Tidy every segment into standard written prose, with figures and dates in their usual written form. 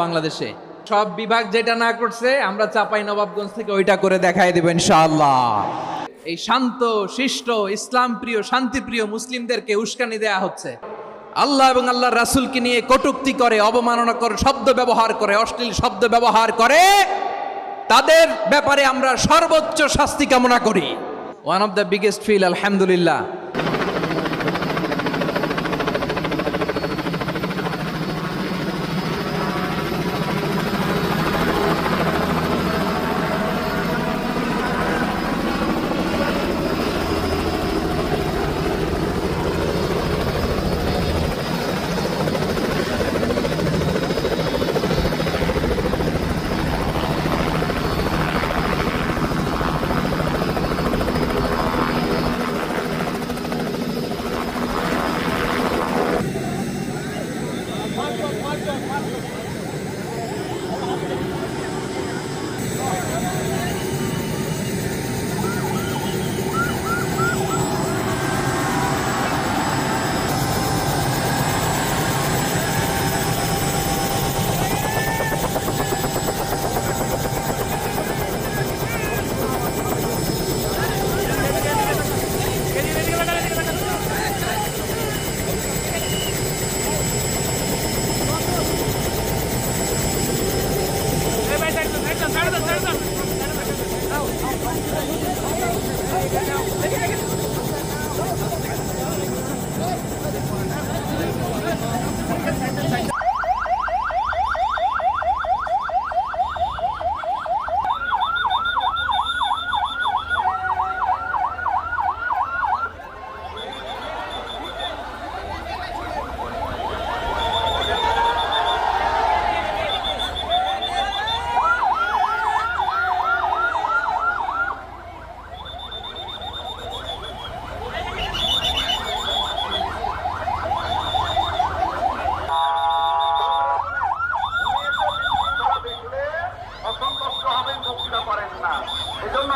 বাংলাদেশে সব বিভাগ যেটা না করছে আমরা চাপাই নবাবগঞ্জ থেকে ওইটা করে দেখাই দেব ইনশাআল্লাহ। এই শান্ত শিষ্ট ইসলাম প্রিয় শান্তিপ্রিয় মুসলিমদেরকে উস্কানি দেয়া হচ্ছে, আল্লাহ এবং আল্লাহর রাসূলকে নিয়ে কটূক্তি করে, অবমাননা করে, শব্দ ব্যবহার করে, অশ্লীল শব্দ ব্যবহার করে, তাদের ব্যাপারে আমরা সর্বোচ্চ শাস্তি কামনা করি। One of the biggest feel আলহামদুলিল্লাহ।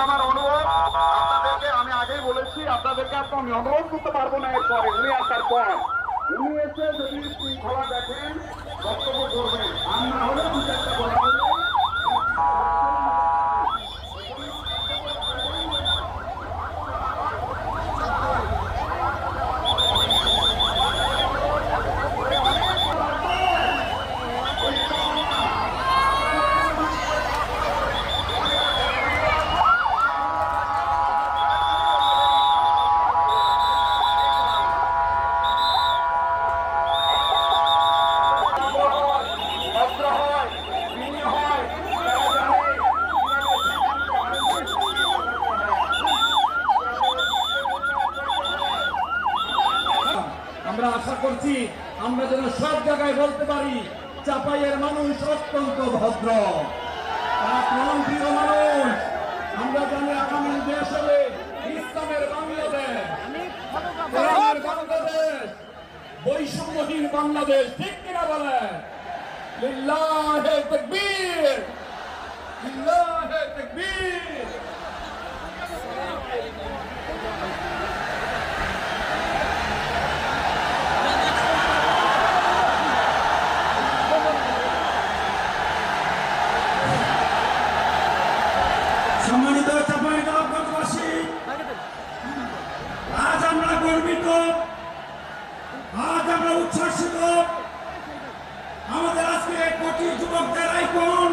আমার অনুরোধ আপনাদেরকে, আমি আগেই বলেছি আপনাদেরকে আমি অনুরোধ করতে পারবো না। এরপরে উনি আসার পর উনি এসে যদি শৃঙ্খলা দেখেন বক্তব্য করবেন, আর না হলে দু চারটা কথা বলবেন। আমরা আশা করছি আমরা যেন সব জায়গায় বলতে পারি চাপাইয়ের মানুষ অত্যন্ত ভদ্র, প্রিয় মানুষ। আমরা জানি আগামী দেশ হবে ইসলামের বাংলাদেশ, কোরআনের বাংলাদেশ, বৈষম্যহীন বাংলাদেশ। ঠিক কিনা বলে? লিল্লাহে তাকবীর, লিল্লাহে তাকবীর। সম্মানিত চাঁপাইনবাবগঞ্জবাসী, আজ আমরা গর্বিত, আজ আমরা উচ্ছ্বাসিত। আমাদের আজকে কোটি যুবকদের আইকন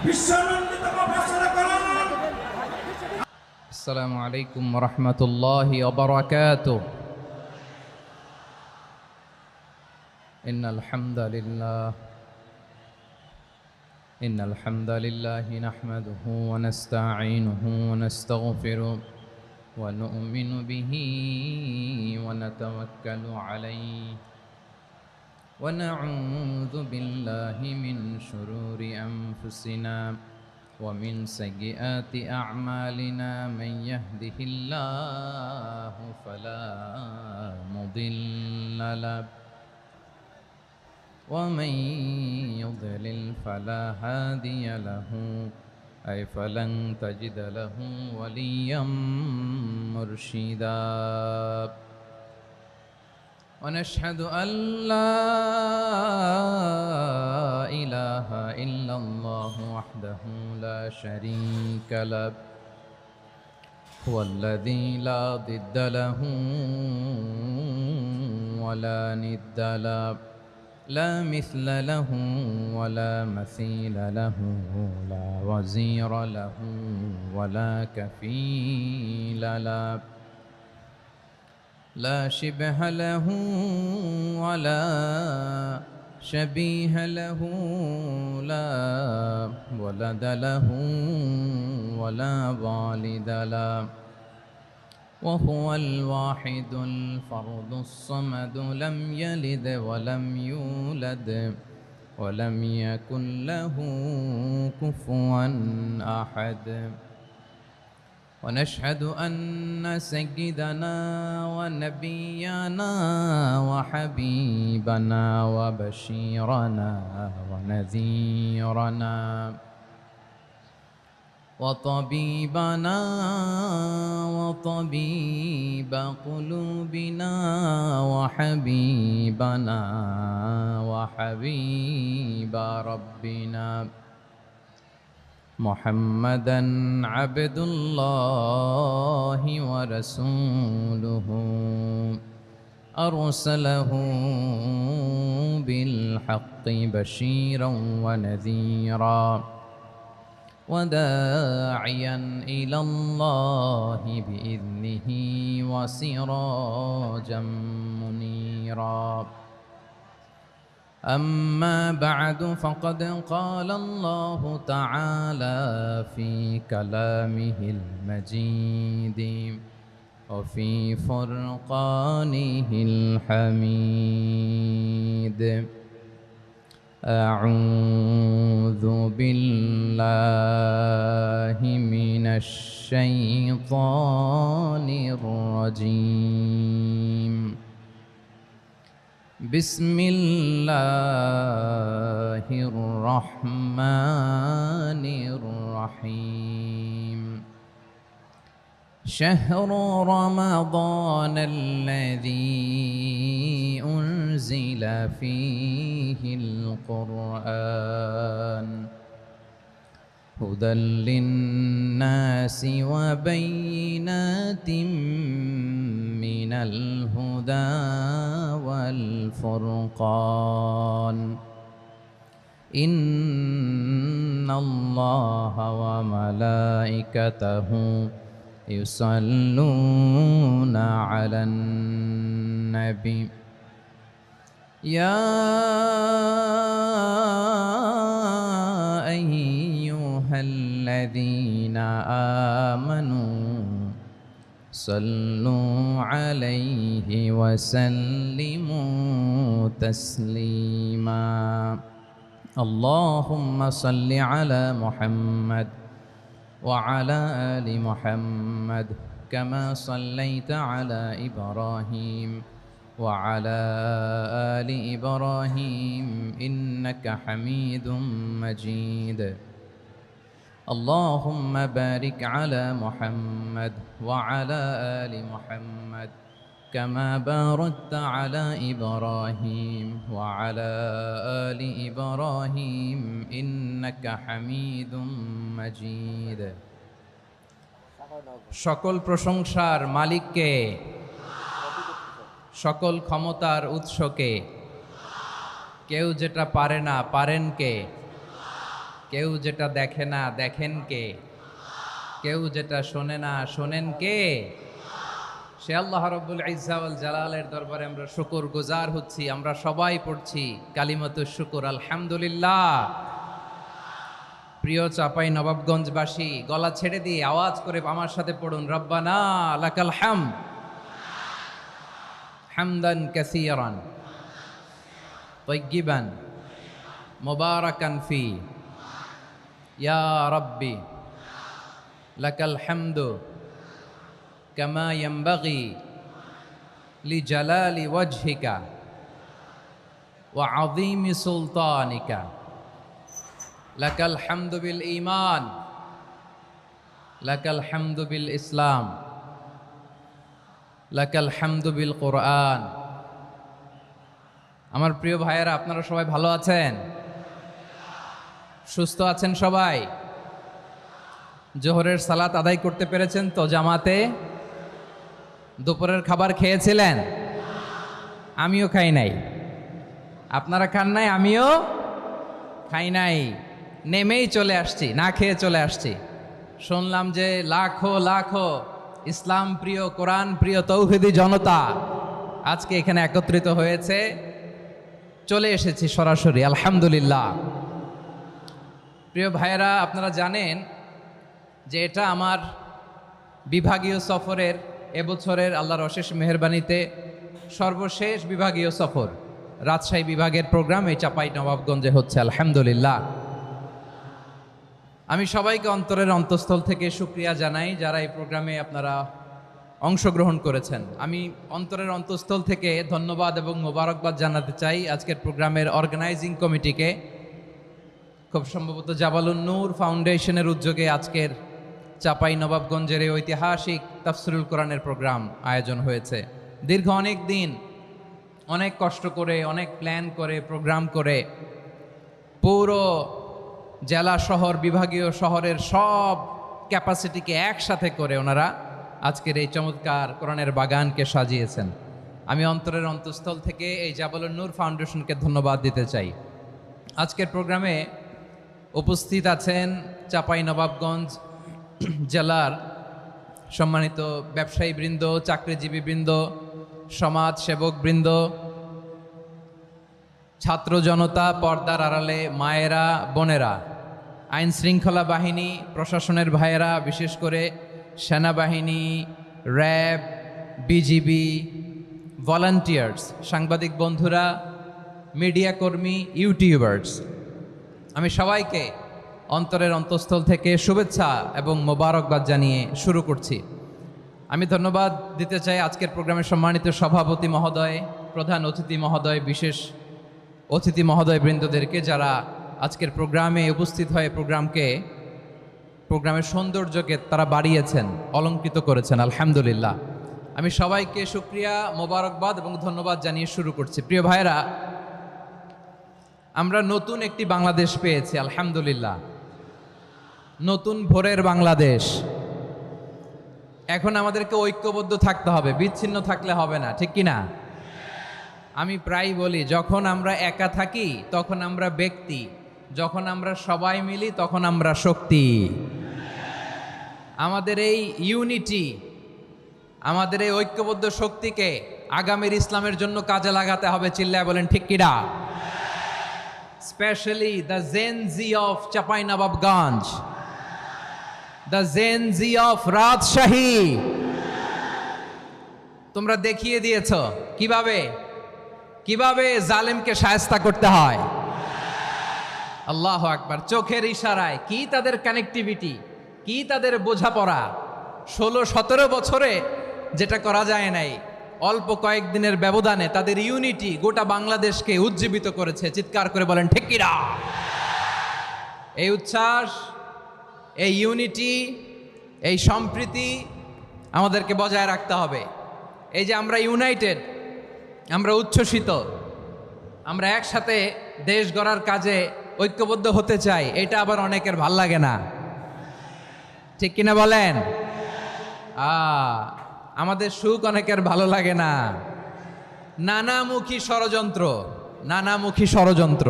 বিশ্বনন্দিত প্রফেসর করণ। আসসালামু আলাইকুম ওয়া রাহমাতুল্লাহি ওয়া বারাকাতুহু। ইন্নাল হামদালিল্লাহ إن الحمد لله نحمده ونستعينه ونستغفره ونؤمن به ونتوكل عليه ونعوذ بالله من شرور أنفسنا ومن سيئات أعمالنا من يهده الله فلا مضل له ومن يضلل فلا هادي له أي فلن تجد له وليا مرشدا ونشهد أن لا إله إله إلا الله وحده لا شريك له هو الذي لا ضد له ولا ند له لا مثل له ولا مثيل له لا وزير له ولا كفيل له لا شبه له ولا شبيه له لا ولد له ولا والد له وهو الواحد الفرد الصمد لم يلد ولم يولد ولم يكن له كفوا أحد ونشهد أن سيدنا ونبينا وحبيبنا وبشيرنا ونذيرنا وطبيبنا وطبيب قلوبنا وحبيبنا وحبيب ربنا محمدا عبد الله ورسوله أرسله بالحق بشيرا ونذيرا وداعيا إلى الله بإذنه وسراجا منيرا أما بعد فقد قال الله تعالى في كلامه المجيد وفي فرقانه الحميد أعوذ بالله من الشيطان الرجيم بسم الله الرحمن الرحيم شهر رمضان الذي أنزل فيه القرآن هدى للناس وبينات من الهدى والفرقان إن الله وملائكته يصلون على النبي يا أيها الذين آمنوا صلوا عليه وسلموا تسليما اللهم صل على محمد وعلى آل محمد كما صليت على إبراهيم وعلى آل إبراهيم إنك حميد مجيد اللهم بارك على محمد وعلى آل محمد كما باركت على إبراهيم وعلى آل إبراهيم إنك حميد مجيد সকল প্রশংসার মালিককে সকল ক্ষমতার উৎসকে কেউ যেটা পারে না পারেন কে কেউ যেটা দেখে না দেখেন কে কেউ যেটা শোনে না শোনেন কে সে আল্লাহ রাব্বুল ইজ্জা ওয়াল জালালের দরবারে আমরা শুকর গুজার হচ্ছি আমরা সবাই পড়ছি কালিমাতুশ শুকর আলহামদুলিল্লাহ প্রিয় চাপাই নবাবগঞ্জবাসী গলা ছেড়ে দিয়ে আওয়াজ করে আমার সাথে পড়ুন রব্বানা লাকাল হামদ হামদান কাসীরান তাইয়্যিবান মুবারাকান ফি ইয়া রাব্বি লাকাল হামদু কামা ইয়ানবাগি লিজালালি ওয়াজহিকা ওয়া আযীমি সুলতানিকা লাকাল হামদু বিল ঈমান লাকাল হামদু বিল ইসলাম লাকাল হামদু বিল কোরআন। আমার প্রিয় ভাইয়েরা, আপনারা সবাই ভালো আছেন? সুস্থ আছেন সবাই? জোহরের সালাত আদায় করতে পেরেছেন তো জামাতে? দুপুরের খাবার খেয়েছিলেন? আমিও খাই নাই। আপনারা খান নাই, আমিও খাই নাই। নেমেই চলে আসছি, না খেয়ে চলে আসছি। শুনলাম যে লাখো লাখো ইসলাম প্রিয়, কোরআন প্রিয় তৌহিদি জনতা আজকে এখানে একত্রিত হয়েছে। চলে এসেছি সরাসরি, আলহামদুলিল্লাহ। প্রিয় ভাইয়েরা, আপনারা জানেন যে এটা আমার বিভাগীয় সফরের, এবছরের আল্লাহর অশেষ মেহেরবানিতে সর্বশেষ বিভাগীয় সফর। রাজশাহী বিভাগের প্রোগ্রাম এই চাঁপাইনবাবগঞ্জে হচ্ছে, আলহামদুলিল্লাহ। আমি সবাইকে অন্তরের অন্তঃস্থল থেকে শুকরিয়া জানাই যারা এই প্রোগ্রামে আপনারা অংশগ্রহণ করেছেন। আমি অন্তরের অন্তঃস্থল থেকে ধন্যবাদ এবং মোবারকবাদ জানাতে চাই আজকের প্রোগ্রামের অর্গানাইজিং কমিটিকে। খুব সম্ভবত জাবালুন নূর ফাউন্ডেশনের উদ্যোগে আজকের চাঁপাইনবাবগঞ্জের এই ঐতিহাসিক তাফসিরুল কোরআনের প্রোগ্রাম আয়োজন হয়েছে। দীর্ঘ অনেক দিন, অনেক কষ্ট করে, অনেক প্ল্যান করে, প্রোগ্রাম করে পুরো জেলা শহর, বিভাগীয় শহরের সব ক্যাপাসিটিকে একসাথে করে ওনারা আজকের এই চমৎকার কোরআনের বাগানকে সাজিয়েছেন। আমি অন্তরের অন্তঃস্থল থেকে এই জাবালুন নূর ফাউন্ডেশনকে ধন্যবাদ দিতে চাই। আজকের প্রোগ্রামে উপস্থিত আছেন চাঁপাইনবাবগঞ্জ জেলার সম্মানিত ব্যবসায়ী বৃন্দ, চাকরিজীবী বৃন্দ, সমাজ সেবক বৃন্দ, ছাত্র জনতা, পর্দার আড়ালে মায়েরা, বোনেরা, আইন শৃঙ্খলা বাহিনী, প্রশাসনের ভাইয়েরা, বিশেষ করে সেনাবাহিনী, র্যাব, বিজিবি, ভলান্টিয়ার্স, সাংবাদিক বন্ধুরা, মিডিয়া কর্মী, ইউটিউবার্স, আমি সবাইকে অন্তরের অন্তঃস্থল থেকে শুভেচ্ছা এবং মোবারকবাদ জানিয়ে শুরু করছি। আমি ধন্যবাদ দিতে চাই আজকের প্রোগ্রামের সম্মানিত সভাপতি মহোদয়, প্রধান অতিথি মহোদয়, বিশেষ অতিথি মহোদয় বৃন্দদেরকে যারা আজকের প্রোগ্রামে উপস্থিত হয়ে প্রোগ্রামের সৌন্দর্যকে তারা বাড়িয়েছেন, অলঙ্কৃত করেছেন, আলহামদুলিল্লাহ। আমি সবাইকে শুকরিয়া, মোবারকবাদ এবং ধন্যবাদ জানিয়ে শুরু করছি। প্রিয় ভাইরা, আমরা নতুন একটি বাংলাদেশ পেয়েছি, আলহামদুলিল্লাহ। নতুন ভোরের বাংলাদেশ। এখন আমাদেরকে ঐক্যবদ্ধ থাকতে হবে, বিচ্ছিন্ন থাকলে হবে না, ঠিক কি না? আমি প্রায় বলি, যখন আমরা একা থাকি তখন আমরা ব্যক্তি, যখন আমরা সবাই মিলি তখন আমরা শক্তি। আমাদের এই ইউনিটি, আমাদের এই ঐক্যবদ্ধ শক্তিকে আগামীর ইসলামের জন্য কাজে লাগাতে হবে। চিল্লায় বলেন ঠিক কিনা? Specially the Gen Z of Chapainawabganj, the Gen Z of Rajshahi. তোমরা দেখিয়ে দিয়েছ কিভাবে জালেমকে শায়েস্তা করতে হয়। আল্লাহু আকবার। চোখের ইশারায় কি তাদের কানেক্টিভিটি, কি তাদের বোঝাপড়া। 16-17 বছরে যেটা করা যায় নাই, অল্প কয়েকদিনের ব্যবধানে তাদের ইউনিটি গোটা বাংলাদেশকে উজ্জীবিত করেছে। চিৎকার করে বলেন ঠিক কিনা? এই উচ্ছ্বাস, এই ইউনিটি, এই সম্প্রীতি আমাদেরকে বজায় রাখতে হবে। এই যে আমরা ইউনাইটেড, আমরা উচ্ছ্বসিত, আমরা একসাথে দেশ গড়ার কাজে ঐক্যবদ্ধ হতে চাই, এটা আবার অনেকের ভাল লাগে না, ঠিক কিনা বলেন? আমাদের সুখ অনেকের ভালো লাগে না। নানামুখী ষড়যন্ত্র।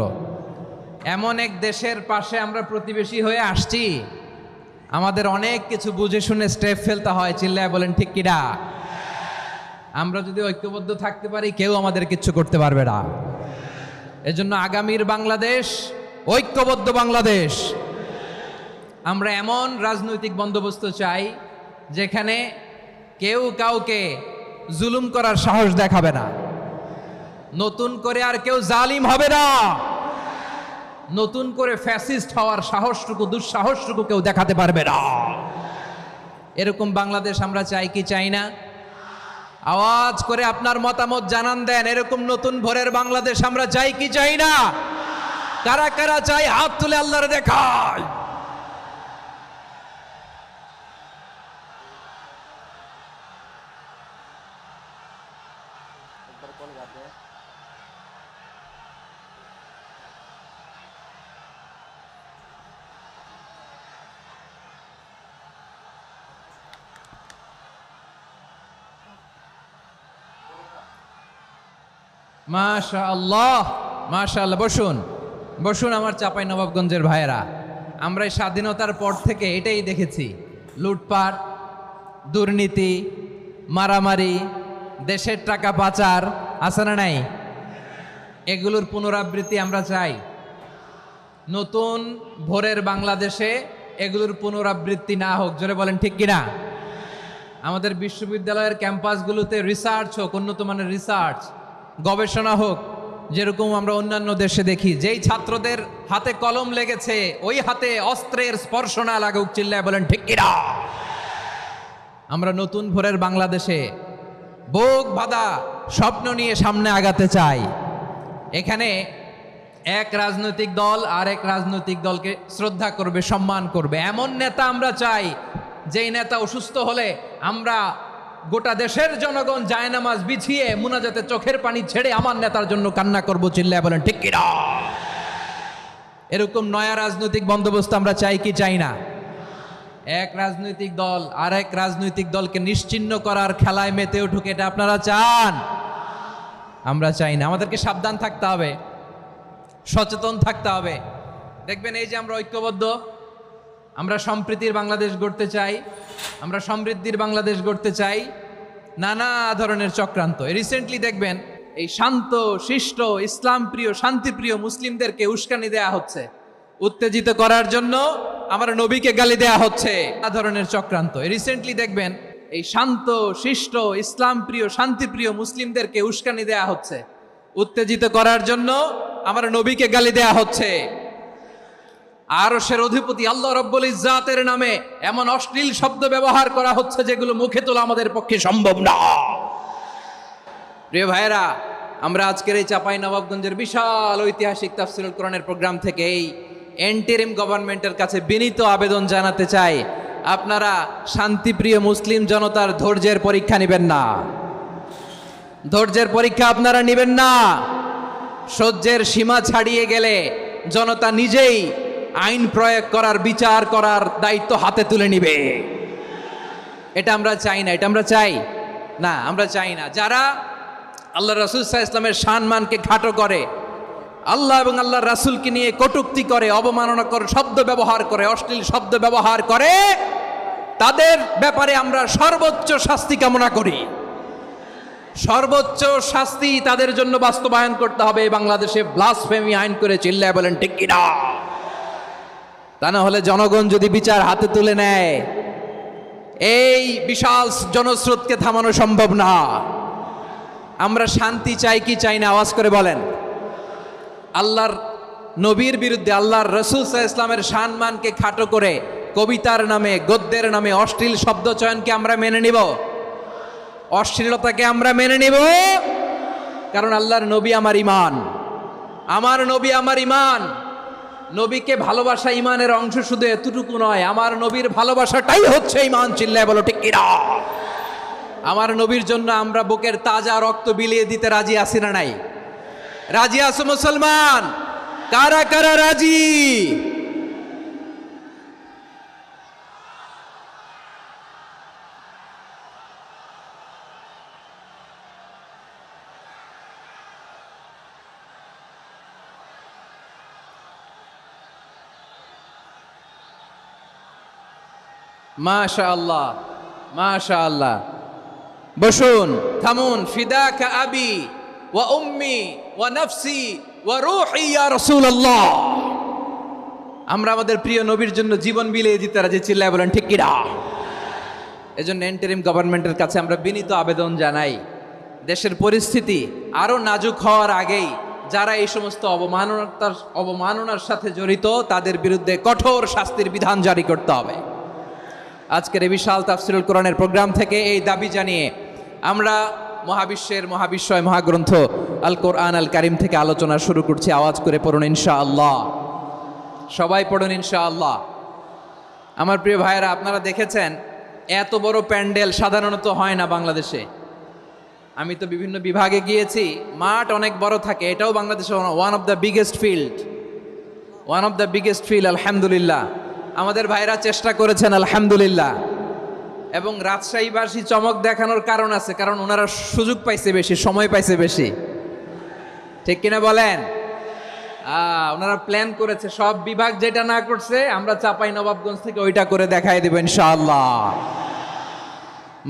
এমন এক দেশের পাশে আমরা প্রতিবেশী হয়ে আসছি, আমাদের অনেক কিছু বুঝে শুনে স্টেপ ফেলতে হয়। চিল্লায় বলেন ঠিক কিনা? আমরা যদি ঐক্যবদ্ধ থাকতে পারি, কেউ আমাদের কিচ্ছু করতে পারবে না। এজন্য আগামীর বাংলাদেশ ঐক্যবদ্ধ বাংলাদেশ। আমরা এমন রাজনৈতিক বন্দোবস্ত চাই যেখানে কেউ কাউকে জুলুম করার সাহস দেখাবে না, নতুন করে আর কেউ জালিম হবে না, নতুন করে ফ্যাসিস্ট হওয়ার সাহসটুকু, দুঃসাহসটুকু কেউ দেখাতে পারবে না। এরকম বাংলাদেশ আমরা চাই কি চাই না? আওয়াজ করে আপনার মতামত জানান দেন। এরকম নতুন ভোরের বাংলাদেশ আমরা চাই কি চাই না? কারা কারা চাই হাত তুলে আল্লাহরে দেখায়। মাশাআল্লাহ, মাশাআল্লাহ। বসুন বসুন আমার চাঁপাই নবাবগঞ্জের ভাইয়েরা। আমরা এই স্বাধীনতার পর থেকে এটাই দেখেছি, লুটপাট, দুর্নীতি, মারামারি, দেশের টাকা পাচার, আছে না নাই? এগুলোর পুনরাবৃত্তি আমরা চাই। নতুন ভোরের বাংলাদেশে এগুলোর পুনরাবৃত্তি না হোক, জোরে বলেন ঠিক কিনা? আমাদের বিশ্ববিদ্যালয়ের ক্যাম্পাসগুলোতে রিসার্চ হোক, উন্নত মানের রিসার্চ, গবেষণা হোক, যেরকম আমরা অন্যান্য দেশে দেখি। যেই ছাত্রদের হাতে কলম লেগেছে ওই হাতে অস্ত্রের স্পর্শ না লাগুক, চিল্লায় বলেন ঠিক কিনা? আমরা নতুন ভোরের বাংলাদেশে বুক বাঁধা স্বপ্ন নিয়ে সামনে আগাতে চাই। এখানে এক রাজনৈতিক দল আর এক রাজনৈতিক দলকে শ্রদ্ধা করবে, সম্মান করবে, এমন নেতা আমরা চাই যেই নেতা অসুস্থ হলে আমরা গোটা দেশের জনগণ জায়নামাজ বিছিয়ে মুনাজাতে চোখের পানি ছেড়ে আমার নেতার জন্য কান্না করবো, চিল্লায় বলেন ঠিক কিনা? এরকম নয়া রাজনৈতিক বন্দোবস্ত আমরা চাই কি চাই না? এক রাজনৈতিক দল আর এক রাজনৈতিক দলকে নিশ্চিহ্ন করার খেলায় মেতে উঠুক, এটা আপনারা চান? আমরা চাই না। আমাদেরকে সাবধান থাকতে হবে, সচেতন থাকতে হবে। দেখবেন এই যে আমরা ঐক্যবদ্ধ, আমরা সম্প্রীতির বাংলাদেশ গড়তে চাই, আমরা সমৃদ্ধির বাংলাদেশ গড়তে চাই, নানা ধরনের চক্রান্ত। রিসেন্টলি দেখবেন এই শান্ত শিষ্ট ইসলাম প্রিয় শান্তিপ্রিয় মুসলিমদেরকে উস্কানি দেয়া হচ্ছে, উত্তেজিত করার জন্য আমার নবীকে গালি দেয়া হচ্ছে, নানা ধরনের চক্রান্ত। রিসেন্টলি দেখবেন এই শান্ত শিষ্ট ইসলাম প্রিয় শান্তিপ্রিয় মুসলিমদেরকে উস্কানি দেয়া হচ্ছে, উত্তেজিত করার জন্য আমার নবীকে গালি দেয়া হচ্ছে। আরশের অধিপতি আল্লাহ রব্বুল ইজ্জাতের নামে এমন অশ্লীল শব্দ ব্যবহার করা হচ্ছে যেগুলো মুখে তোলা আমাদের পক্ষে সম্ভব না। প্রিয় ভাইয়েরা, আমরা আজকের এই চাঁপাই নবাবগঞ্জের বিশাল ঐতিহাসিক তাফসীরুল কোরআনের প্রোগ্রাম থেকে এই এন্টিরিম গভর্নমেন্টের কাছে বিনীত আবেদন জানাতে চাই, আপনারা শান্তিপ্রিয় মুসলিম জনতার ধৈর্যের পরীক্ষা নেবেন না। ধৈর্যের পরীক্ষা আপনারা নেবেন না। সহ্যের সীমা ছাড়িয়ে গেলে জনতা নিজেই আইন প্রয়োগ করার, বিচার করার দায়িত্ব হাতে তুলে নিবে। এটা আমরা চাই না, এটা আমরা চাই না, আমরা চাই না। যারা আল্লাহ রাসূল সাল্লাল্লাহু আলাইহি ওয়াসাল্লামের সম্মানকে খাটো করে, আল্লাহ এবং আল্লাহর রাসূলকে নিয়ে কটূক্তি করে, অবমাননাকর শব্দ ব্যবহার করে, অশ্লীল শব্দ ব্যবহার করে, তাদের ব্যাপারে আমরা সর্বোচ্চ শাস্তি কামনা করি। সর্বোচ্চ শাস্তি তাদের জন্য বাস্তবায়ন করতে হবে। বাংলাদেশে ব্লাসফেমি আইন করে, চিল্লায় বলেন ঠিক কিনা? তা না হলে জনগণ যদি বিচার হাতে তুলে নেয়, এই বিশাল জনস্রোতকে থামানো সম্ভব না। আমরা শান্তি চাই কি চাই না? আওয়াজ করে বলেন। আল্লাহর নবীর বিরুদ্ধে, আল্লাহর রাসূল সাল্লাল্লাহু আলাইহি ওয়াসাল্লামের সম্মানকে খাটো করে কবিতার নামে, গদ্যের নামে অশ্লীল শব্দ চয়নকে আমরা মেনে নিব? অশ্লীলতাকে আমরা মেনে নিব? কারণ আল্লাহর নবী আমার ঈমান, আমার নবী আমার ঈমান। নবীকে ভালোবাসা ঈমানের অংশ শুধু এতটুকু নয়, আমার নবীর ভালোবাসাটাই হচ্ছে ঈমান, চিল্লায় বলো ঠিক কিনা? আমার নবীর জন্য আমরা বুকের তাজা রক্ত বিলিয়ে দিতে রাজি আছি না নাই? রাজি আছো মুসলমান? কারা কারা রাজি? মাশাআল্লাহ, মাশাআল্লাহ। বসুন, থামুন। ফিদাকা আবি ওয়া উম্মি ওয়া নাফসি ওয়া রূহি ইয়া রাসূলুল্লাহ। আমরা আমাদের প্রিয় নবীর জন্য জীবন বিলিয়ে দিতে রাজি, চিল্লায় বলেন ঠিক কিনা? এজন্য ইন্টারিম গভর্নমেন্টের কাছে আমরা বিনীত আবেদন জানাই, দেশের পরিস্থিতি আরো নাজুক হওয়ার আগেই যারা এই সমস্ত অবমাননার সাথে জড়িত তাদের বিরুদ্ধে কঠোর শাস্তির বিধান জারি করতে হবে। আজকের এই বিশাল তাফসীরুল কোরআনের প্রোগ্রাম থেকে এই দাবি জানিয়ে আমরা মহাবিশ্বের মহাবিশ্বয় মহাগ্রন্থ আল কোরআন আল কারিম থেকে আলোচনা শুরু করছি। আওয়াজ করে পড়ুন ইনশাআল্লাহ। সবাই পড়ুন ইনশাআল্লাহ। আমার প্রিয় ভাইয়েরা, আপনারা দেখেছেন এত বড় প্যান্ডেল সাধারণত হয় না বাংলাদেশে। আমি তো বিভিন্ন বিভাগে গিয়েছি, মাঠ অনেক বড় থাকে। এটাও বাংলাদেশে one of the biggest field, আলহামদুলিল্লাহ। আমাদের ভাইরা চেষ্টা করেছেন, আলহামদুলিল্লাহ। এবং রাজশাহীবাসী চমক দেখানোর কারণ আছে, কারণ ওনারা সুযোগ পাইছে বেশি, সময় পাইছে বেশি। ঠিক কিনা বলেন? ওনারা প্ল্যান করেছে, সব বিভাগ যেটা না করছে আমরা চাপাই নবাবগঞ্জ থেকে ওইটা করে দেখাই দেব ইনশাআল্লাহ।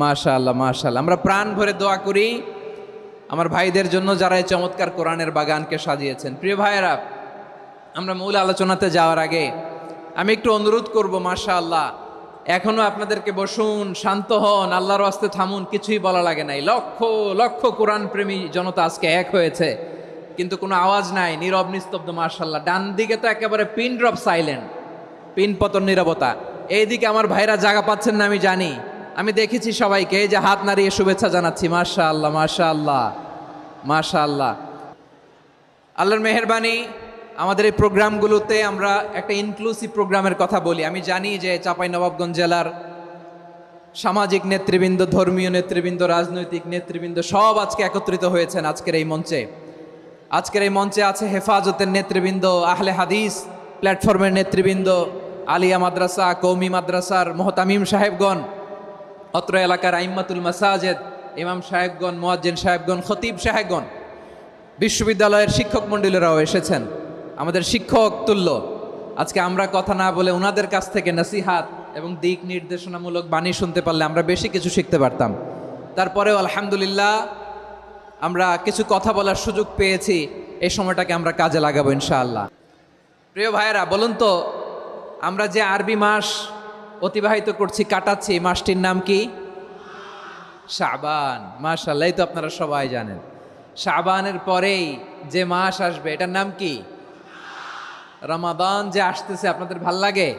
মাশাআল্লাহ মাশাআল্লাহ। আমরা প্রাণ ভরে দোয়া করি আমার ভাইদের জন্য যারা এই চমৎকার কোরআনের বাগানকে সাজিয়েছেন। প্রিয় ভাইয়েরা, আমরা মূল আলোচনাতে যাওয়ার আগে আমি একটু অনুরোধ করব, মাশাআল্লাহ এখনো আপনাদেরকে বসুন, শান্ত হন, আল্লাহর ওয়াস্তে থামুন, কিছুই বলা লাগে নাই। লক্ষ লক্ষ কোরআন প্রেমী জনতা আজকে এক হয়েছে, কিন্তু কোনো আওয়াজ নাই, নীরব নিস্তব্ধ। মাশাআল্লাহ, ডান দিকে তো একেবারে পিন ড্রপ সাইলেন্ট, পিন পতন নীরবতা। এইদিকে আমার ভাইরা জায়গা পাচ্ছেন না আমি জানি, আমি দেখেছি সবাইকে, এই যে হাত নাড়িয়ে শুভেচ্ছা জানাচ্ছি। মাশাআল্লাহ মাশাআল্লাহ মাশাআল্লাহ। আল্লাহর মেহেরবানি, আমাদের এই প্রোগ্রামগুলোতে আমরা একটা ইনক্লুসিভ প্রোগ্রামের কথা বলি। আমি জানি যে চাঁপাইনবাবগঞ্জ জেলার সামাজিক নেতৃবৃন্দ, ধর্মীয় নেতৃবৃন্দ, রাজনৈতিক নেতৃবৃন্দ সব আজকে একত্রিত হয়েছেন আজকের এই মঞ্চে। আজকের এই মঞ্চে আছে হেফাজতের নেতৃবৃন্দ, আহলে হাদিস প্ল্যাটফর্মের নেতৃবৃন্দ, আলিয়া মাদ্রাসা, কৌমি মাদ্রাসার মোহতামিম সাহেবগণ, অত্র এলাকার আইম্মাতুল মাসাজেদ, ইমাম সাহেবগণ, মুয়াজ্জিন সাহেবগণ, খতিব সাহেবগণ, বিশ্ববিদ্যালয়ের শিক্ষক মণ্ডলীরাও এসেছেন, আমাদের শিক্ষক তুল্য। আজকে আমরা কথা না বলে ওনাদের কাছ থেকে নসিহাত এবং দিক নির্দেশনামূলক বাণী শুনতে পারলে আমরা বেশি কিছু শিখতে পারতাম। তারপরেও আলহামদুলিল্লাহ আমরা কিছু কথা বলার সুযোগ পেয়েছি, এই সময়টাকে আমরা কাজে লাগাবো ইনশাআল্লাহ। প্রিয় ভাইয়েরা, বলুন তো, আমরা যে আরবি মাস অতিবাহিত করছি, কাটাচ্ছি, এই মাসটির নাম কি? শাবান। মাশাআল্লাহ, এই তো আপনারা সবাই জানেন। শাবানের পরেই যে মাস আসবে এটার নাম কি? রমাদান। যে আসতেছে আপনাদের ভাল লাগে?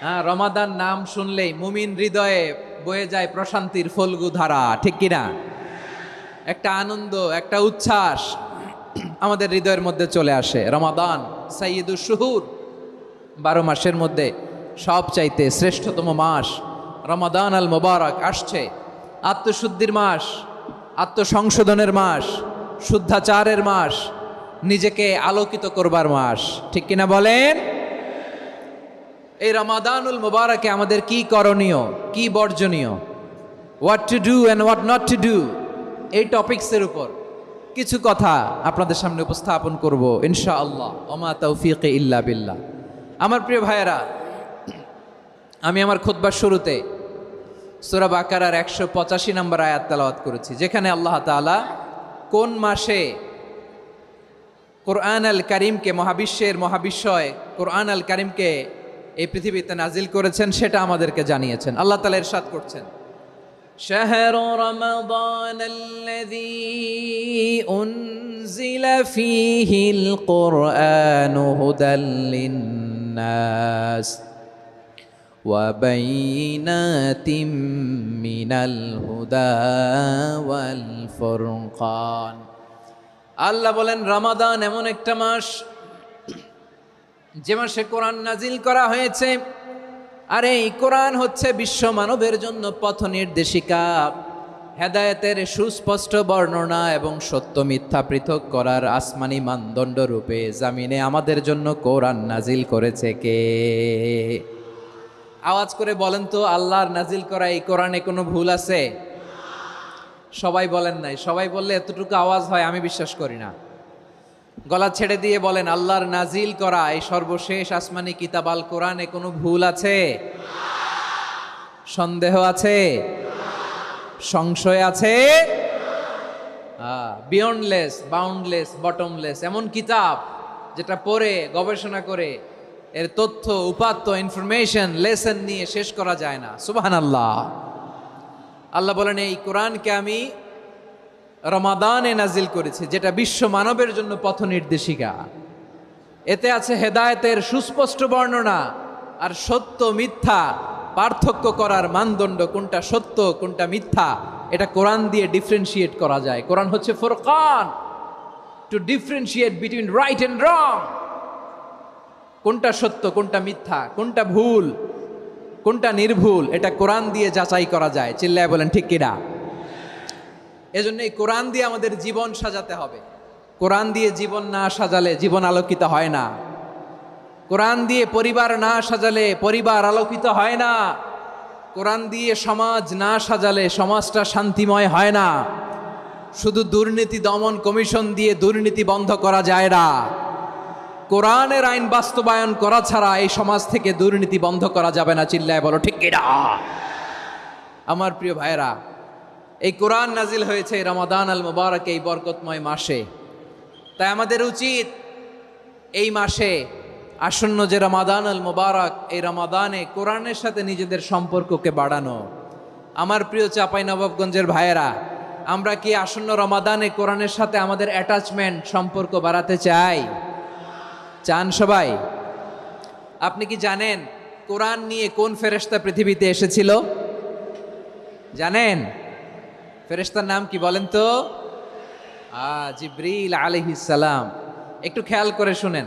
হ্যাঁ, রমাদান নাম শুনলেই মুমিন হৃদয়ে বয়ে যায় প্রশান্তির ফল্গু ধারা, ঠিক কিনা? একটা আনন্দ, একটা উচ্ছ্বাস আমাদের হৃদয়ের মধ্যে চলে আসে। রমাদান সাইয়্যিদুশ শুহুর, 12 মাসের মধ্যে সবচাইতে শ্রেষ্ঠতম মাস রমাদান আল মোবারক আসছে। আত্মশুদ্ধির মাস, আত্মসংশোধনের মাস, শুদ্ধাচারের মাস, নিজেকে আলোকিত করবার মাস, ঠিক কিনা বলেন? এই রমাদানুল মোবারকে আমাদের কি করণীয়, কি বর্জনীয়, what to do and what not to do, এই টপিকসের উপর কিছু কথা আপনাদের সামনে উপস্থাপন করব ইনশাআল্লাহ। ওমা তাওফীকি ইল্লা বিল্লাহ। আমার প্রিয় ভাইয়েরা, আমি আমার খুতবার শুরুতে সূরা বাকারার 185 নম্বর আয়াত তেলাওয়াত করেছি, যেখানে আল্লাহ তাআলা কোন মাসে কোরআন আল কারীমকে, মহাবিশ্বের মহাবিশ্বয় কোরআন আল কারীমকে এই পৃথিবীতে নাজিল করেছেন সেটা আমাদেরকে জানিয়েছেন। আল্লাহ তাআলা ইরশাদ করছেন, শাহরু রমাদান আল্লাযী উনজিলা ফীহিল কুরআনু হুদাল লিন্নাস ওয়া বাইনাতিম মিনাল হুদা ওয়াল ফুরকান। আল্লাহ বলেন, রমাদান এমন একটা মাস যে মাসে কোরআন নাজিল করা হয়েছে, আর এই কোরআন হচ্ছে বিশ্ব মানবের জন্য পথ নির্দেশিকা, হেদায়েতের সুস্পষ্ট বর্ণনা এবং সত্য মিথ্যা পৃথক করার আসমানি মানদণ্ড রূপে জামিনে আমাদের জন্য কোরআন নাজিল করেছে কে? আওয়াজ করে বলেন তো, আল্লাহর নাজিল করা এই কোরআনে কোনো ভুল আছে? সবাই বলেন নাই। সবাই বললে এতটুকু আওয়াজ হয় আমি বিশ্বাস করি না। গলা ছেড়ে দিয়ে বলেন, আল্লাহর নাজিল করা এই সর্বশেষ আসমানি কিতাব আল কোরআনে কোনো ভুল আছে? সন্দেহ আছে? সংশয় আছে? বিয়ন্ডলেস, বাউন্ডলেস, বটমলেস, এমন কিতাব যেটা পড়ে গবেষণা করে এর তথ্য, উপাত্ত, ইনফরমেশন, লেসন নিয়ে শেষ করা যায় না। সুবহানাল্লাহ। আল্লাহ বলেন, এই কোরআনকে আমি রমাদানে নাজিল করেছি, যেটা বিশ্ব মানবের জন্য পথ নির্দেশিকা। এতে আছে হেদায়েতের সুস্পষ্ট বর্ণনা আর সত্য মিথ্যা পার্থক্য করার মানদণ্ড, কোনটা সত্য কোনটা মিথ্যা এটা কোরআন দিয়ে ডিফারেন্সিয়েট করা যায়। কোরআন হচ্ছে ফুরকান, to differentiate between right and wrong. কোনটা সত্য, কোনটা মিথ্যা, কোনটা ভুল, কোনটা নির্ভুল, এটা কোরআন দিয়ে যাচাই করা যায়। চিল্লায় বলেন ঠিক কিনা? এজন্য এই কোরআন দিয়ে আমাদের জীবন সাজাতে হবে। কোরআন দিয়ে জীবন না সাজালে জীবন আলোকিত হয় না। কোরআন দিয়ে পরিবার না সাজালে পরিবার আলোকিত হয় না। কোরআন দিয়ে সমাজ না সাজালে সমাজটা শান্তিময় হয় না। শুধু দুর্নীতি দমন কমিশন দিয়ে দুর্নীতি বন্ধ করা যায় না। কোরআনের আইন বাস্তবায়ন করা ছাড়া এই সমাজ থেকে দুর্নীতি বন্ধ করা যাবে না। চিল্লায় বলো ঠিক কিনা? আমার প্রিয় ভাইরা, এই কোরআন নাজিল হয়েছে রমাদান আল মুবারক, এই বরকতময় মাসে। তাই আমাদের উচিত এই মাসে আসন্ন যে রমাদান আল মুবারক, এই রমাদানে কোরআনের সাথে নিজেদের সম্পর্ককে বাড়ানো। আমার প্রিয় চাঁপাইনবাবগঞ্জের ভাইয়েরা, আমরা কি আসন্ন রমাদানে কোরআনের সাথে আমাদের অ্যাটাচমেন্ট, সম্পর্ক বাড়াতে চাই? চান সবাই? আপনি কি জানেন কোরআন নিয়ে কোন ফেরেশতা পৃথিবীতে এসেছিল? জানেন ফেরেশতার নাম কি বলেন তো? জিবরিল আলাইহিস সালাম। একটু খেয়াল করে শুনেন,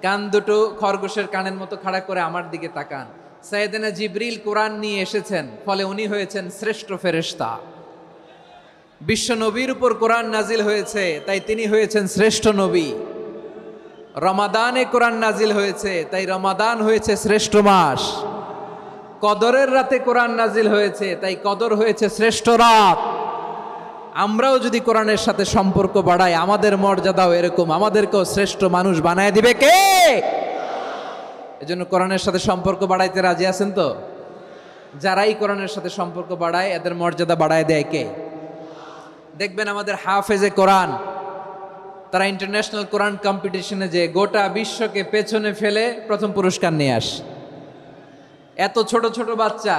কান দুটো খরগোশের কানের মতো খাড়া করে আমার দিকে তাকান। সাইয়েদনা জিবরিল কোরআন নিয়ে এসেছেন, ফলে উনি হয়েছেন শ্রেষ্ঠ ফেরেশতা। বিশ্ব নবীর উপর কোরআন নাজিল হয়েছে, তাই তিনি হয়েছেন শ্রেষ্ঠ নবী। রমাদানে কোরআন নাজিল হয়েছে, তাই রমাদান হয়েছে শ্রেষ্ঠ মাস। কদরের রাতে কোরআন নাজিল হয়েছে, তাই কদর হয়েছে শ্রেষ্ঠ রাত। আমরাও যদি কোরআনের সাথে সম্পর্ক বাড়াই, আমাদের মর্যাদাও এরকম, আমাদেরকেও শ্রেষ্ঠ মানুষ বানায় দিবে কে? এজন্য কোরআনের সাথে সম্পর্ক বাড়াইতে রাজি আছেন তো? যারাই কোরআনের সাথে সম্পর্ক বাড়ায়, এদের মর্যাদা বাড়ায় দেয় কে? দেখবেন আমাদের হাফেজে কোরআন, তারা ইন্টারন্যাশনাল কোরআন কম্পিটিশনে যে গোটা বিশ্বকে পেছনে ফেলে প্রথম পুরস্কার নিয়ে আসে। এত ছোট ছোট বাচ্চা,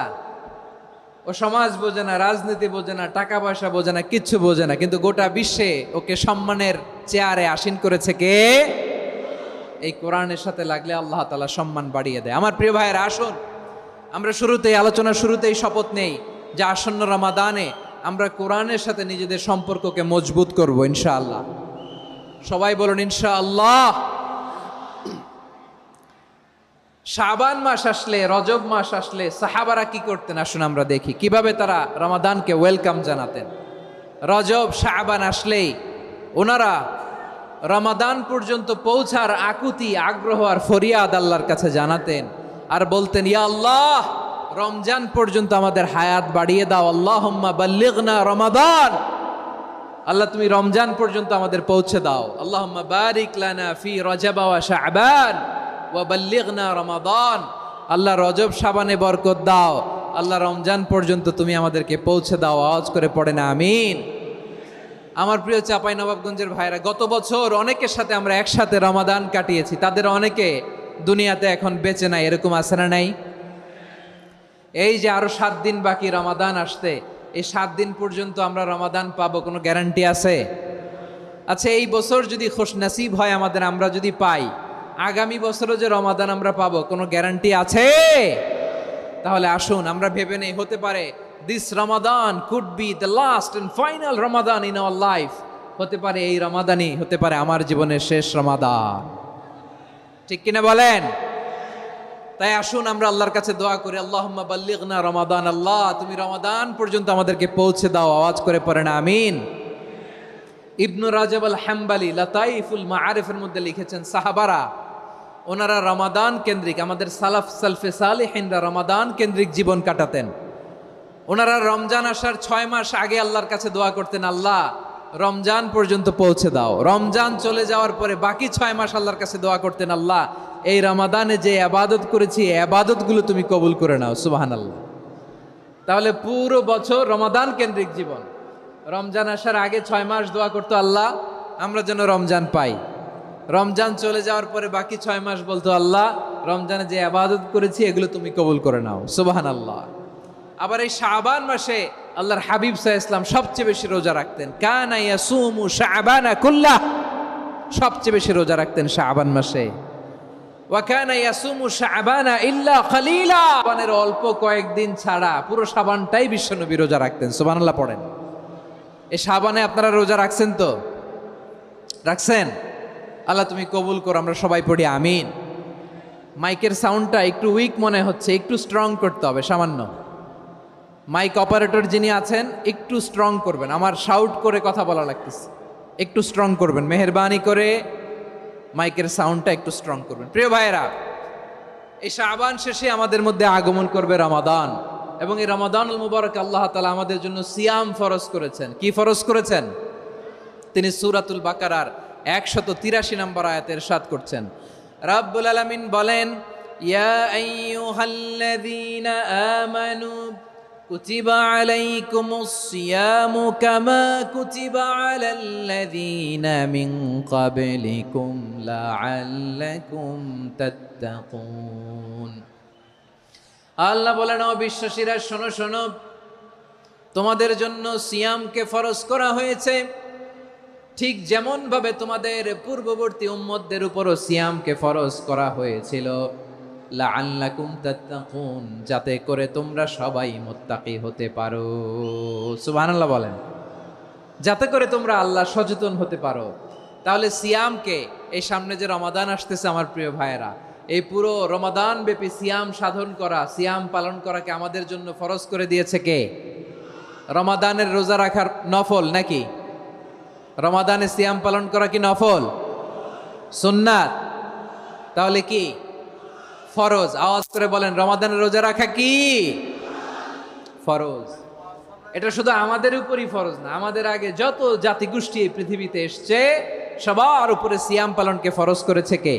ও সমাজ বোঝে না, রাজনীতি বোঝে না, টাকা পয়সা বোঝে না, কিচ্ছু বোঝে না, কিন্তু গোটা বিশ্বে ওকে সম্মানের চেয়ারে আসীন করেছে কে? এই কোরআনের সাথে লাগলে আল্লাহ তাআলা সম্মান বাড়িয়ে দেয়। আমার প্রিয় ভাইয়েরা, আসুন আমরা শুরুতেই, আলোচনার শুরুতেই শপথ নেই যে আসন্ন রমাদানে আমরা কোরআনের সাথে নিজেদের সম্পর্ককে মজবুত করব ইনশাআল্লাহ। সবাই বলুন ইনশাআল্লাহ। শাবান মাস আসলে, রজব মাস আসলে সাহাবারা কি করতেন? আসুন আমরা দেখি কিভাবে তারা রমাদানকে ওয়েলকাম জানাতেন। রজব শাবান আসলেই ওনারা রমাদান পর্যন্ত পৌঁছার আকুতি, আগ্রহ আর ফরিয়াদ আল্লাহর কাছে জানাতেন আর বলতেন, ইয়া আল্লাহ, রমজান পর্যন্ত আমাদের হায়াত বাড়িয়ে দাও। আল্লাহুম্মা বাল্লিগনা রমাদান, আল্লাহ তুমি রমজান পর্যন্ত আমাদের পৌঁছে দাও। আল্লাহুম্মা বারিক লানা ফি রজব ওয়া শাবান ওয়া বাল্লিগনা রমাদান, আল্লাহ রজব শাবানে বরকত দাও, আল্লাহ রমজান পর্যন্ত তুমি আমাদেরকে পৌঁছে দাও। আওয়াজ করে পড়েন আমিন। আমার প্রিয় চাঁপাইনবাবগঞ্জের ভাইরা, গত বছর অনেকের সাথে আমরা একসাথে রমাদান কাটিয়েছি, তাদের অনেকে দুনিয়াতে এখন বেঁচে নাই, এরকম আছে না নাই? এই যে আরো 7 দিন বাকি রমাদান আসতে, এই 7 দিন পর্যন্ত আমরা রমাদান পাবো, কোনো গ্যারান্টি আছে? আচ্ছা, এই বছর যদি খুশনসিব হয় আমাদের, আমরা যদি পাই, আগামী বছরও যে রমাদান আমরা পাবো, কোনো গ্যারান্টি আছে? তাহলে আসুন আমরা ভেবে নেই, হতে পারে this Ramadan could be the last and final Ramadan in our life. হতে পারে এই রমাদানই হতে পারে আমার জীবনের শেষ রমাদান। ঠিক কিনা বলেন? তাই আসুন আমরা আল্লাহর কাছে দোয়া করি, আল্লাহুম্মা বাল্লিগনা রমাদান, আল্লাহ তুমি রমাদান পর্যন্ত আমাদেরকে পৌঁছে দাও। আওয়াজ করে পড়েন আমিন। ইবনু রাজব আল হাম্বালি লাতাইফুল মাআরিফের মধ্যে লিখেছেন, সাহাবারা ওনারা রমাদান কেন্দ্রিক, আমাদের সালাফ সালফে সালেহিনরা রমাদান কেন্দ্রিক জীবন কাটাতেন। ওনারা রমজান আসার 6 মাস আগে আল্লাহর কাছে দোয়া করতেন, আল্লাহ রমজান পর্যন্ত পৌঁছে দাও। রমজান চলে যাওয়ার পরে বাকি 6 মাস আল্লাহর কাছে দোয়া করতেন, আল্লাহ এই রমাদানে যে ইবাদত করেছি, এই ইবাদতগুলো তুমি কবুল করে নাও। সুবহানাল্লাহ। তাহলে পুরো বছর রমাদান কেন্দ্রিক জীবন। রমজান আসার আগে 6 মাস দোয়া করতো, আল্লাহ আমরা যেন রমজান পাই। রমজান চলে যাওয়ার পরে বাকি 6 মাস বলতো, আল্লাহ রমজানে যে ইবাদত করেছি এগুলো তুমি কবুল করে নাও। সুবহানাল্লাহ। আবার এই শাবান মাসে আল্লাহর হাবিব সাল্লাল্লাহু আলাইহি ওয়াসাল্লাম সবচেয়ে বেশি রোজা রাখতেন। কানা ইয়াসুমু শাবানা কুল্লাহ, সবচেয়ে বেশি রোজা রাখতেন শাবান মাসে। ওয়া কানা ইয়াসুমু শাবানা ইল্লা কলিলা, শাবানের অল্প কয়েকদিন ছাড়া পুরো শাবানটাই বিশ্বনবী রোজা রাখতেন। সুবহানাল্লাহ পড়েন। এই শাবানে আপনারা রোজা রাখছেন তো? রাখছেন? আল্লাহ তুমি কবুল করো, আমরা সবাই পড়ি আমিন। মাইকের সাউন্ডটা একটু উইক মনে হচ্ছে, একটু স্ট্রং করতে হবে সামান্য। মাইক অপারেটর যিনি আছেন একটু স্ট্রং করবেন, আমার শাউট করে কথা বলা লাগতেছে, একটু স্ট্রং করবেন মেহেরবানি করে, মাইকের সাউন্ডটা একটু স্ট্রং করবেন। প্রিয় ভাইয়েরা, এই শাবান শেষে আমাদের মধ্যে আগমন করবে রমাদান, এবং এই রমাদানুল মুবারক আল্লাহ তাআলা আমাদের জন্য সিয়াম ফরজ করেছেন। কি ফরজ করেছেন? তিনি সূরাতুল বাকারার 183 নম্বর আয়াতে ইরশাদ করছেন, রাব্বুল আলামিন বলেন, ইয়া আইয়ুহাল্লাযীনা আমানু কুতিবা আলাইকুমুস সিয়ামু কামা কুতিবা আলাল্লাযীনা মিন ক্বাবলিকুম লাআল্লাকুম তাত্তাকুন। আল্লাহ বলেন, ও বিশ্বাসীরা শোনো শোনো, তোমাদের জন্য সিয়ামকে ফরজ করা হয়েছে, ঠিক যেমন ভাবে তোমাদের পূর্ববর্তী উম্মতদের উপরও সিয়ামকে ফরজ করা হয়েছিল, লাআল্লাকুম তাত্তাকুন, যাতে করে তোমরা সবাই মুত্তাকি হতে পারো। সুবহানাল্লাহ বলেন, যাতে করে তোমরা আল্লাহ সচেতন হতে পারো। তাহলে সিয়ামকে, এই সামনে যে রমাদান আসতেছে আমার প্রিয় ভাইয়েরা, এই পুরো রমাদান ব্যাপী সিয়াম সাধন করা, সিয়াম পালন করাকে আমাদের জন্য ফরজ করে দিয়েছে কে? রমাদানের রোজা রাখার নফল নাকি? রমাদানে সিয়াম পালন করা কি নফল? সুন্নাত? তাহলে কি ফরজ? আওয়াজ করে বলেন, রমাদানের রোজা রাখা কি ফরজ? এটা শুধু আমাদের উপরই ফরজ না, আমাদের আগে যত জাতিগোষ্ঠী এই পৃথিবীতে এসছে সবার উপরে সিয়াম পালনকে ফরজ করেছে কে?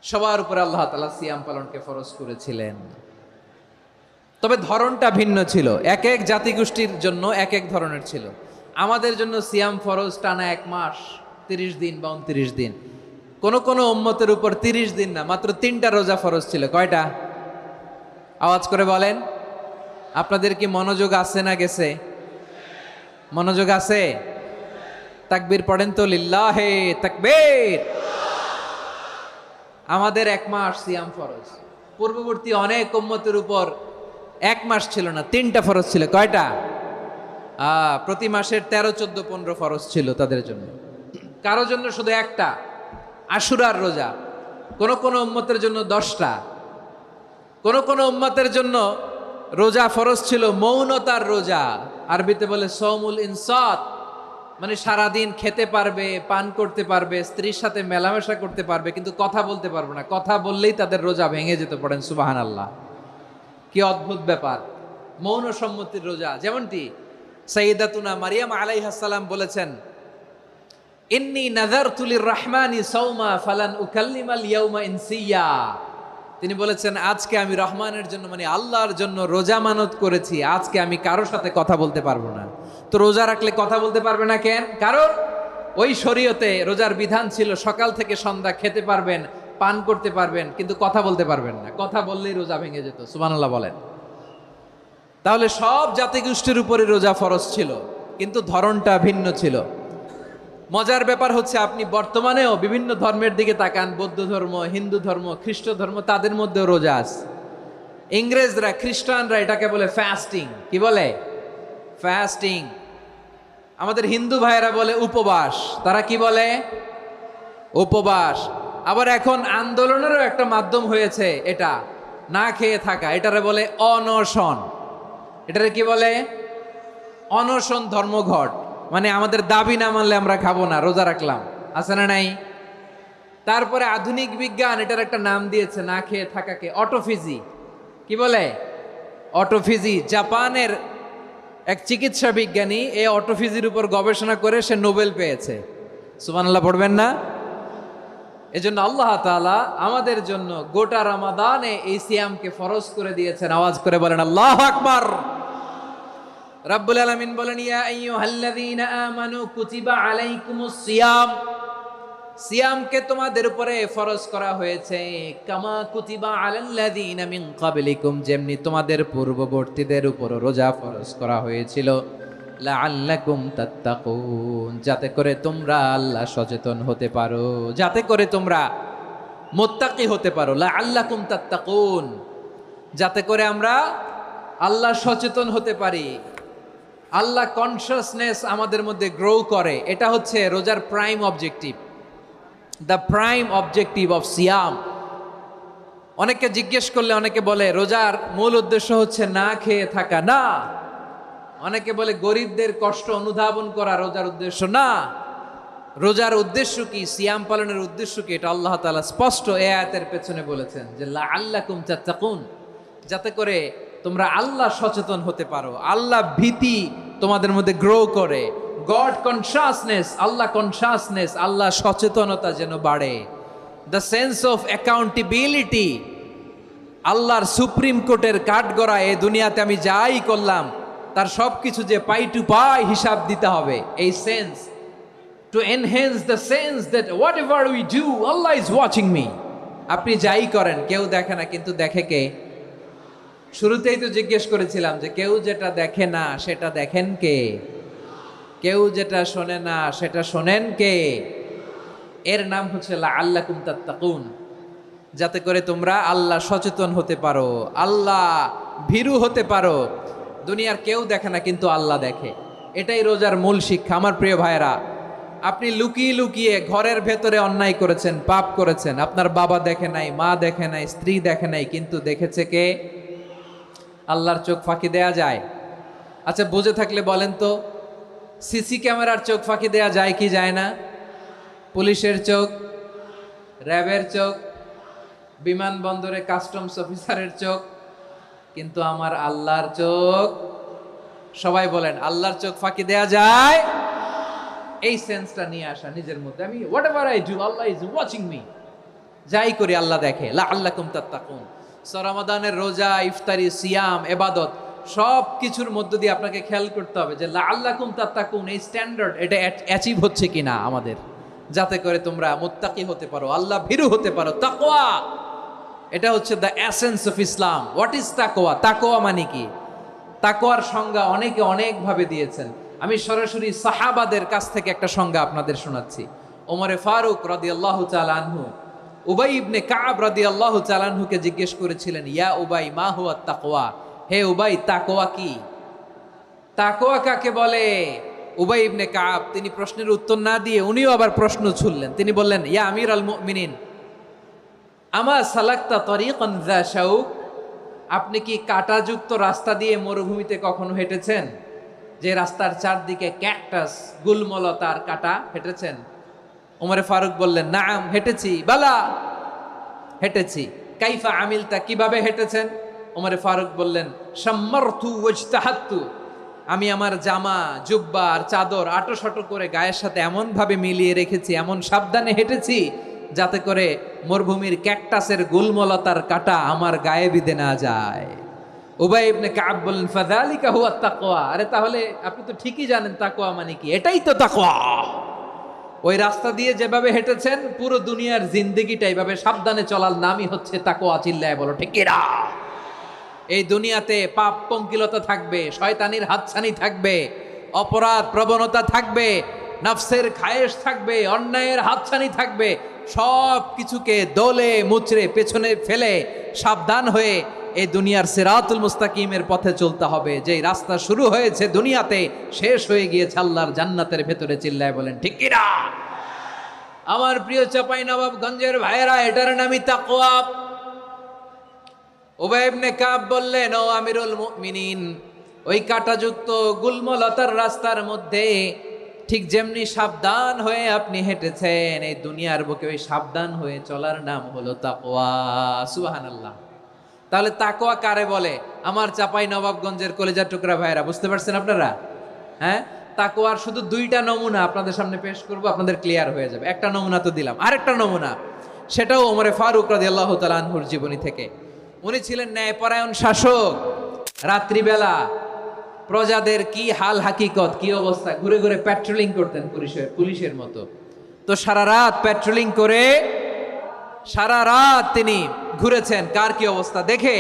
সবার উপরে আল্লাহ তাআলা সিয়াম পালনকে ফরজ করেছিলেন। তবে ধরনটা ভিন্ন ছিল, এক এক জাতিগোষ্ঠীর জন্য এক এক ধরনের ছিল। আমাদের জন্য সিয়াম ফরজ টানা 1 মাস 30 দিন বা 29 দিন। কোন কোন উম্মতের উপর 30 দিন না, মাত্র 3টা রোজা ফরজ ছিল। কয়টা? আওয়াজ করে বলেন। আপনাদের কি মনোযোগ আছে না গেছে? মনোযোগ আছে? তাকবীর পড়েন তো, লিল্লাহে তাকবীর। আমাদের 1 মাস সিয়াম ফরজ, পূর্ববর্তী অনেক উম্মতের উপর 1 মাস ছিল না, 3টা ফরজ ছিল। কয়টা? প্রতি মাসের 13, 14, 15 ফরজ ছিল তাদের জন্য। কারো জন্য শুধু একটা, আশুরার রোজা। কোন কোন উম্মতের জন্য 10টা। কোন কোন উম্মতের জন্য রোজা ফরজ ছিল মৌনতার রোজা, আরবিতে বলে সৌমুল ইনসাত, মানে সারাদিন খেতে পারবে, পান করতে পারবে, স্ত্রীর সাথে মেলামেশা করতে পারবে, কিন্তু কথা বলতে পারবে না। কথা বললেই তাদের রোজা ভেঙে যেত। পড়েন সুবহানাল্লাহ। কি অদ্ভুত ব্যাপার! মৌন সম্মতির রোজা। যেমনটি সাইয়্যিদাতুনা মারিয়াম আলাইহিস সালাম বলেছেন, ইন্নী নাযারতু লির-রাহমানি সাওমা ফালান উকাল্লিমাল ইয়াওমা ইনসিয়া। তিনি বলেছেন, আজকে আমি রহমানের জন্য, মানে আল্লাহর জন্য রোজা মানত করেছি, আজকে আমি কারোর সাথে কথা বলতে পারবো না। তো রোজা রাখলে কথা বলতে পারবে না কেন? কারণ ওই শরীয়তে রোজার বিধান ছিল সকাল থেকে সন্ধ্যা খেতে পারবেন, পান করতে পারবেন, কিন্তু কথা বলতে পারবেন না। কথা বললেই রোজা ভেঙে যেত। সুবহানাল্লাহ বলেন। তাহলে সব জাতিগোষ্ঠীর উপরে রোজা ফরজ ছিল, কিন্তু ধরনটা ভিন্ন ছিল। মজার ব্যাপার হচ্ছে, আপনি বর্তমানেও বিভিন্ন ধর্মের দিকে তাকান, বৌদ্ধ ধর্ম, হিন্দু ধর্ম, খ্রিস্ট ধর্ম, তাদের মধ্যেও রোজা আছে। ইংরেজরা, খ্রিস্টানরা এটাকে বলে ফাস্টিং। কি বলে? ফাস্টিং। আমাদের হিন্দু ভাইয়েরা বলে উপবাস। তারা কি বলে? উপবাস। আবার এখন আন্দোলনেরও একটা মাধ্যম হয়েছে এটা, না খেয়ে থাকা। এটারে বলে অনশন। এটারে কি বলে? অনশন ধর্মঘট। মানে আমাদের দাবি না মানলে আমরা খাবো না, রোজা রাখলাম। আছে না নাই? তারপরে আধুনিক বিজ্ঞান এটার একটা নাম দিয়েছে না খেয়ে থাকাকে, অটোফিজি। কি বলে? অটোফিজি। জাপানের এক চিকিৎসা বিজ্ঞানী এই অটোফিজির উপর গবেষণা করে সে নোবেল পেয়েছে। সুবহানাল্লাহ পড়বেন না? এজন্য আল্লাহ তাআলা আমাদের জন্য গোটা রমাদানে এই সিয়ামকে ফরজ করে দিয়েছেন। আওয়াজ করে বলেন আল্লাহু আকবার। রাব্বুল আলামিন বলেন, ইয়া আইয়ুহাল্লাযীনা আমানু কুতিবা আলাইকুমুস সিয়াম। সিয়ামকে তোমাদের উপরে ফরজ করা হয়েছে, কামা কুতিবা আলাল্লাযীনা মিন ক্বাবলিকুম, যেমনি তোমাদের পূর্ববর্তীদের উপর রোজা ফরজ করা হয়েছিল, লাআল্লাকুম তাত্তাকুন, যাতে করে তোমরা আল্লাহ সচেতন হতে পারো, যাতে করে তোমরা মুত্তাকি হতে পারো। লাআল্লাকুম তাত্তাকুন, যাতে করে আমরা আল্লাহ সচেতন হতে পারি, আল্লাহ কনসিয়াসনেস আমাদের মধ্যে গ্রো করে। এটা হচ্ছে রোজার prime objective, the prime objective of সিয়াম। অনেকে জিজ্ঞেস করলে অনেকে বলে রোজার মূল উদ্দেশ্য হচ্ছে না খেয়ে থাকা। না। অনেকে বলে গরিবদের কষ্ট অনুধাবন করা রোজার উদ্দেশ্য। না। রোজার উদ্দেশ্য কি, সিয়াম পালনের উদ্দেশ্য কি, এটা আল্লাহ তাআলা স্পষ্ট এই আয়াতের পেছনে বলেছেন যে লাআল্লাকুম তাত্তাকুন, যাতে করে তোমরা আল্লাহ সচেতন হতে পারো, আল্লাহ ভীতি তোমাদের মধ্যে গ্রো করে, গড কনসাসনেস, আল্লাহ কনসাসনেস, আল্লাহ সচেতনতা যেন বাড়ে। দ্য সেন্স অফ অ্যাকাউন্টেবিলিটি, আল্লাহর সুপ্রিম কোর্টের কাঠগড়া এ দুনিয়াতে আমি যাই করলাম তার সব কিছু যে পাই টু পাই হিসাব দিতে হবে, এই sense, two enhance the sense that what ever we do Allah is watching me. আপনি যাই করেন কেউ দেখে না, কিন্তু দেখে কে? শুরুতেই তো জিজ্ঞেস করেছিলাম যে কেউ যেটা দেখে না সেটা দেখেন কে? কেউ যেটা শোনে না সেটা শোনেন কে? এর নাম হচ্ছে লাআল্লাকুম তাত্তাকুন, যাতে করে তোমরা আল্লাহ সচেতন হতে পারো, আল্লাহ ভীরু হতে পারো। দুনিয়ার কেউ দেখে না, কিন্তু আল্লাহ দেখে। এটাই রোজার মূল শিক্ষা। আমার প্রিয় ভাইরা, আপনি লুকিয়ে লুকিয়ে ঘরের ভেতরে অন্যায় করেছেন, পাপ করেছেন, আপনার বাবা দেখে নাই, মা দেখে নাই, স্ত্রী দেখে নাই, কিন্তু দেখেছে কে? আল্লাহর চোখ ফাঁকি দেয়া যায়? আচ্ছা, বুঝে থাকলে বলেন তো, সিসি ক্যামেরার চোখ ফাঁকি দেয়া যায় কি যায় না? পুলিশের চোখ, র্যাবের চোখ, বিমানবন্দরে কাস্টমস অফিসারের চোখ, কিন্তু আমার আল্লাহর চোখ? সবাই বলেন, আল্লাহর চোখ ফাঁকি দেয়া যায়? এই সেন্সটা নিয়ে আসা নিজের মধ্যে, আমি what ever I do Allah is watching me, যাই করি আল্লাহ দেখে। লাআল্লাকুম তাত্তাকুন। রমাদানের রোজা, ইফতারি, সিয়াম, ইবাদত সব কিছুর মধ্য দিয়ে আপনাকে খেয়াল করতে হবে যে লাআল্লাকুম তাত্তাকুন এই স্ট্যান্ডার্ড এটা অ্যাচিভ হচ্ছে কিনা আমাদের, যাতে করে তোমরা মুত্তাকি হতে পারো, আল্লাহ ভীরু হতে পারো। তাকওয়া, এটা হচ্ছে the essence of Islam. What is তাকওয়া? তাকওয়া মানে কি? তাকওয়ার সংজ্ঞা অনেকে অনেকভাবে দিয়েছেন। আমি সরাসরি সাহাবাদের কাছ থেকে একটা সংজ্ঞা আপনাদের শোনাচ্ছি। ওমরে ফারুক রাদিয়াল্লাহু তাআলা আনহু উবাই ইবনে কাব রাদিয়াল্লাহু তাআলা আনহুকে জিজ্ঞেস করেছিলেন, ইয়া উবাই মা হুয়া তাকওয়া? হে উবাই, তাকওয়া কি? তাকওয়া কাকে বলে? উবাই ইবনে কাব তিনি প্রশ্নের উত্তর না দিয়ে উনিও আবার প্রশ্ন ছুড়লেন। তিনি বললেন, ইয়া আমির আল মুমিনিন, আমা সালাকতা তরিকান যা শাউক? আপনি কি কাঁটাযুক্ত রাস্তা দিয়ে মরুভূমিতে কখনো হেঁটেছেন? যে রাস্তার চারদিকে ক্যাকটাস, গুলমলতার কাঁটা, হেঁটেছেন? ওমরে ফারুক বললেন, নাম, হেঁটেছি। বালা, হেঁটেছি। কাইফা আমিলতা, কিভাবে হেঁটেছেন? ওমরে ফারুক বললেন, শাম্মারতু ওয়াজতাহাত্তু, আমি আমার জামা, জুব্বা আর চাদর আটোসাটো করে গায়ের সাথে এমন ভাবে মিলিয়ে রেখেছি, এমন সাবধানে হেঁটেছি যাতে করে মরুভূমির ক্যাকটাসের গুলমলতার কাঁটা আমার গায়ে বিঁধে না যায়। উবাই ইবনে কাব বললেন, ফাযালিকা হুয়া তাকওয়া। আরে তাহলে আপনি তো ঠিকই জানেন তাকওয়া মানে কি, এটাই তো তাকওয়া। ওই রাস্তা দিয়ে যেভাবে হেঁটেছেন পুরো দুনিয়ার জিন্দেগিটা এইভাবে সাবধানে চলার নামই হচ্ছে তাকওয়া। চিল্লায় বলো ঠিক কিনা? এই দুনিয়াতে পাপ পঙ্কিলতা থাকবে, শয়তানির হাতছানি থাকবে, অপরাধ প্রবণতা থাকবে, নফসের খায়েশ থাকবে, অন্যায়ের হাতছানি থাকবে। সব কিছুকে দোলে মুচড়ে পেছনে ফেলে সাবধান হয়ে এই দুনিয়ার সিরাতুল মুস্তাকিমের পথে চলতে হবে। যেই রাস্তা শুরু হয়েছে দুনিয়াতে, শেষ হয়ে গিয়েছে আল্লাহর জান্নাতের ভেতরে। চিল্লায় বলেন ঠিক কিনা? আমার প্রিয় চাঁপাইনবাবগঞ্জের ভাইয়েরা, এটার নামই তাকওয়া। উবাই ইবনে কাব বললেন, ও আমিরুল মুমিনিন, ওই কাঁটাযুক্ত গুলমলতার রাস্তার মধ্যে ঠিক যেমনি সাবধান হয়ে আপনি হেঁটেছেন, এই দুনিয়ার বুকে ওই সাবধান হয়ে চলার নাম হলো তাকওয়া। সুবহানাল্লাহ। তাহলে তাকওয়া কারে বলে? আমার চাঁপাইনবাবগঞ্জের কলেজার টুকরা ভাইয়েরা, বুঝতে পারছেন আপনারা? হ্যাঁ, তাকওয়ার শুধু দুইটা নমুনা আপনাদের সামনে পেশ করব, আপনাদের ক্লিয়ার হয়ে যাবে। একটা নমুনা তো দিলাম, আরেকটা নমুনা, সেটাও ওমরে ফারুক রাদিয়াল্লাহু তাআলা আনহুর জীবনী থেকে। উনি ছিলেন ন্যায়পরায়ণ শাসক। রাত্রিবেলা প্রজাদের কি হাল হাকিকত, কি অবস্থা, ঘুরে ঘুরে প্যাট্রোলিং করতেন পুলিশের মতো। তো সারা রাত প্যাট্রোলিং করে সারা রাত তিনি ঘুরেছেন কার কি অবস্থা দেখে।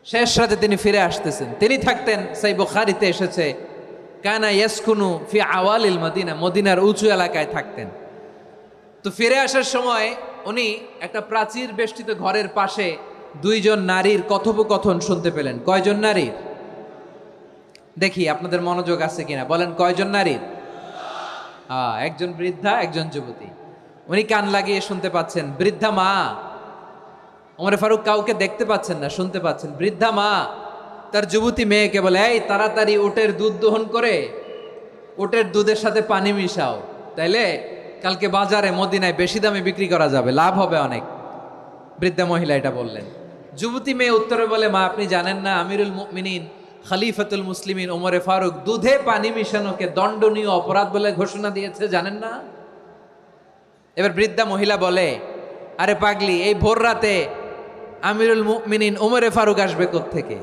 শেষ রাতে তিনি ফিরে আসতেছেন। তিনি থাকতেন, সেই বুখারীতে এসেছে, কানা ইয়াসকুনু ফি আওয়ালিল মদিনা, মদিনার উঁচু এলাকায় থাকতেন। তো ফিরে আসার সময় উনি একটা প্রাচীর বেষ্টিত ঘরের পাশে দুইজন নারীর কথোপকথন শুনতে পেলেন। কয়জন নারীর? দেখি আপনাদের মনোযোগ আছে কিনা, বলেন কয়জন নারীর? একজন বৃদ্ধা, একজন যুবতী। উনি কান লাগিয়ে শুনতে পাচ্ছেন। বৃদ্ধা মা, ওমর ফারুক কাউকে দেখতে পাচ্ছেন না, শুনতে পাচ্ছেন। বৃদ্ধা মা তার যুবতী মেয়েকে বলে, এই তাড়াতাড়ি উটের দুধ দহন করে উটের দুধের সাথে পানি মিশাও, তাইলে কালকে বাজারে মদিনায় বেশি দামে বিক্রি করা যাবে, লাভ হবে অনেক। বৃদ্ধা মহিলা এটা বললেন। যুবতী মেয়ে উত্তরে বলে, মা আপনি জানেন না আমিরুল মুমিনিন খলিফাতুল মুসলিমিন ওমরে ফারুক দুধে পানি মিশানোকে দণ্ডনীয় অপরাধ বলে ঘোষণা দিয়েছে, জানেন না? এবার বৃদ্ধা মহিলা বলে, আরে পাগলি, এই ভোর রাতে আমিরুল মুমিনিন ওমরে ফারুক আসবে কোত্থেকে?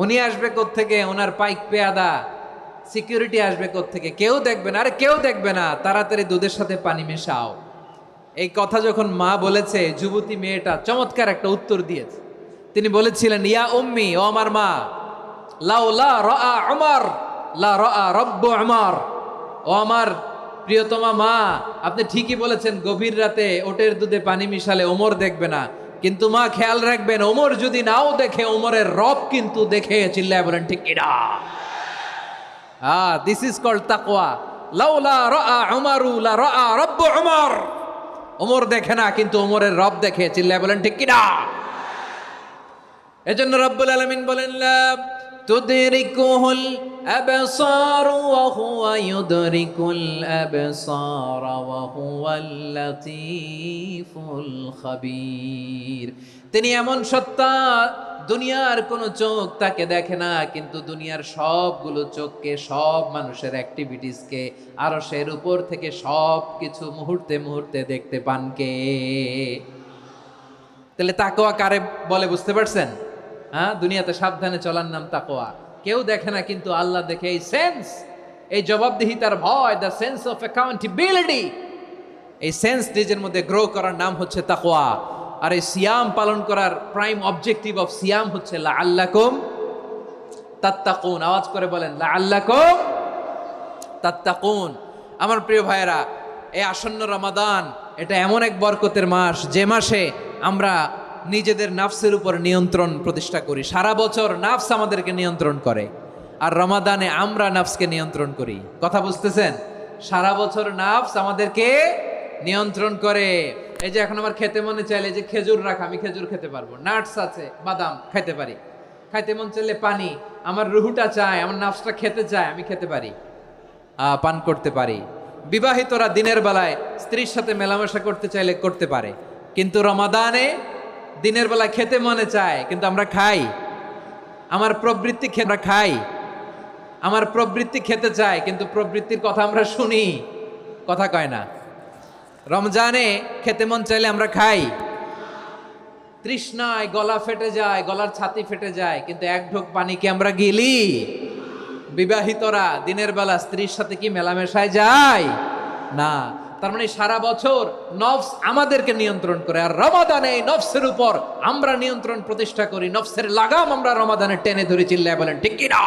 উনি আসবে কোত্থেকে? ওনার পাইক পেয়াদা সিকিউরিটি আসবে কোত্থেকে? কেউ দেখবে না। আরে কেউ দেখবে না, তাড়াতাড়ি দুধের সাথে পানি মেশাও। এই কথা যখন মা বলেছে, যুবতী মেয়েটা চমৎকার একটা উত্তর দিয়েছে। তিনি বলেছিলেন, ইয়া উম্মি, ও আমার মা, লাউলা রাআ উমর লা রাআ রব্বু উমর। ও আমার প্রিয়তমা মা, আপনি ঠিকই বলেছেন, গভীর রাতে ওটের দুধে পানি মিশালে ওমর দেখবে না, কিন্তু মা খেয়াল রাখবেন, ওমর যদি নাও দেখে, ওমরের রব কিন্তু দেখে। চিল্লায় বলেন ঠিক কিনা? দিস ইজ কল্ড তাকওয়া। লাউলা রাআ উমরু লা রাআ রব্বু উমর। ওমর দেখে না, কিন্তু ওমরের রব দেখে। চিল্লায় বলেন ঠিক কিনা? এজন্য রব্বুল আলামিন বলেন, লা তুদরিকুহুল আবসার ওয়া হুয়া ইউদরিকুল আবসার ওয়া হুয়াল লাতীফুল খাবীর। তিনি এমন সত্তা, দুনিয়ার কোনো চোখ তাকে দেখে না, কিন্তু দুনিয়ার সবগুলো চোখকে, সব মানুষের অ্যাক্টিভিটিসকে, আরশের উপর থেকে সব কিছু মুহূর্তে মুহূর্তে দেখতে পান কে? তাহলে তাকওয়া কারে বলে বুঝতে পারছেন? হ্যাঁ, দুনিয়াতে সাবধানে চলার নাম তাকওয়া। কেউ দেখে না, কিন্তু আল্লাহ দেখে। এই সেন্স, এই জবাবদিহিতার ভয়, দ্য সেন্স অফ অ্যাকাউন্টেবিলিটি, এই সেন্স নিজের মধ্যে গ্রো করার নাম হচ্ছে তাকওয়া। আর এই সিয়াম পালন করার প্রাইম অবজেক্টিভ অফ সিয়াম হচ্ছে লাআল্লাকুম তাত্তাকুন। আওয়াজ করে বলেন, লাআল্লাকুম তাত্তাকুন। আমার প্রিয় ভাইয়েরা, এই আসন্ন রমাদান, এটা এমন এক বরকতের মাস, যে মাসে আমরা নিজেদের নাফসের উপর নিয়ন্ত্রণ প্রতিষ্ঠা করি। সারা বছর নাফস আমাদেরকে নিয়ন্ত্রণ করে, আর রমাদানে আমরা নাফসকে নিয়ন্ত্রণ করি। কথা বুঝতেছেন? সারা বছর নাফস আমাদেরকে নিয়ন্ত্রণ করে। এই যে এখন আমার খেতে মনে চাইলে যে খেজুর রাখা, আমি খেজুর খেতে পারবো। নাটস আছে, বাদাম খাইতে পারি। খাইতে মন চাইলে পানি, আমার রুহুটা চায়, আমার নাফসটা খেতে চায়, আমি খেতে পারি, পান করতে পারি। বিবাহিতরা দিনের বেলায় স্ত্রীর সাথে মেলামেশা করতে চাইলে করতে পারে, কিন্তু রমাদানে দিনের বেলায় খেতে মনে চায়, কিন্তু আমরা খাই। আমার প্রবৃত্তি আমরা খাই, আমার প্রবৃত্তি খেতে চায়, কিন্তু প্রবৃত্তির কথা আমরা শুনি, কথা কয় না। রমজানে খেতে মন চাইলে আমরা খাই, তৃষ্ণায় গলা ফেটে যায়, গলার ছাতি ফেটে যায়, কিন্তু এক ঢোক পানি কি আমরা গিলি? বিবাহিতরা দিনের বেলা স্ত্রীর সাথে কি মেলামেশায় যায়? না। তার মানে সারা বছর নফস আমাদেরকে নিয়ন্ত্রণ করে, আর রমাদানে এই নফসের উপর আমরা নিয়ন্ত্রণ প্রতিষ্ঠা করি। নফসের লাগাম আমরা রমাদানে টেনে ধরে। চিল্লায় বলেন ঠিক কিনা?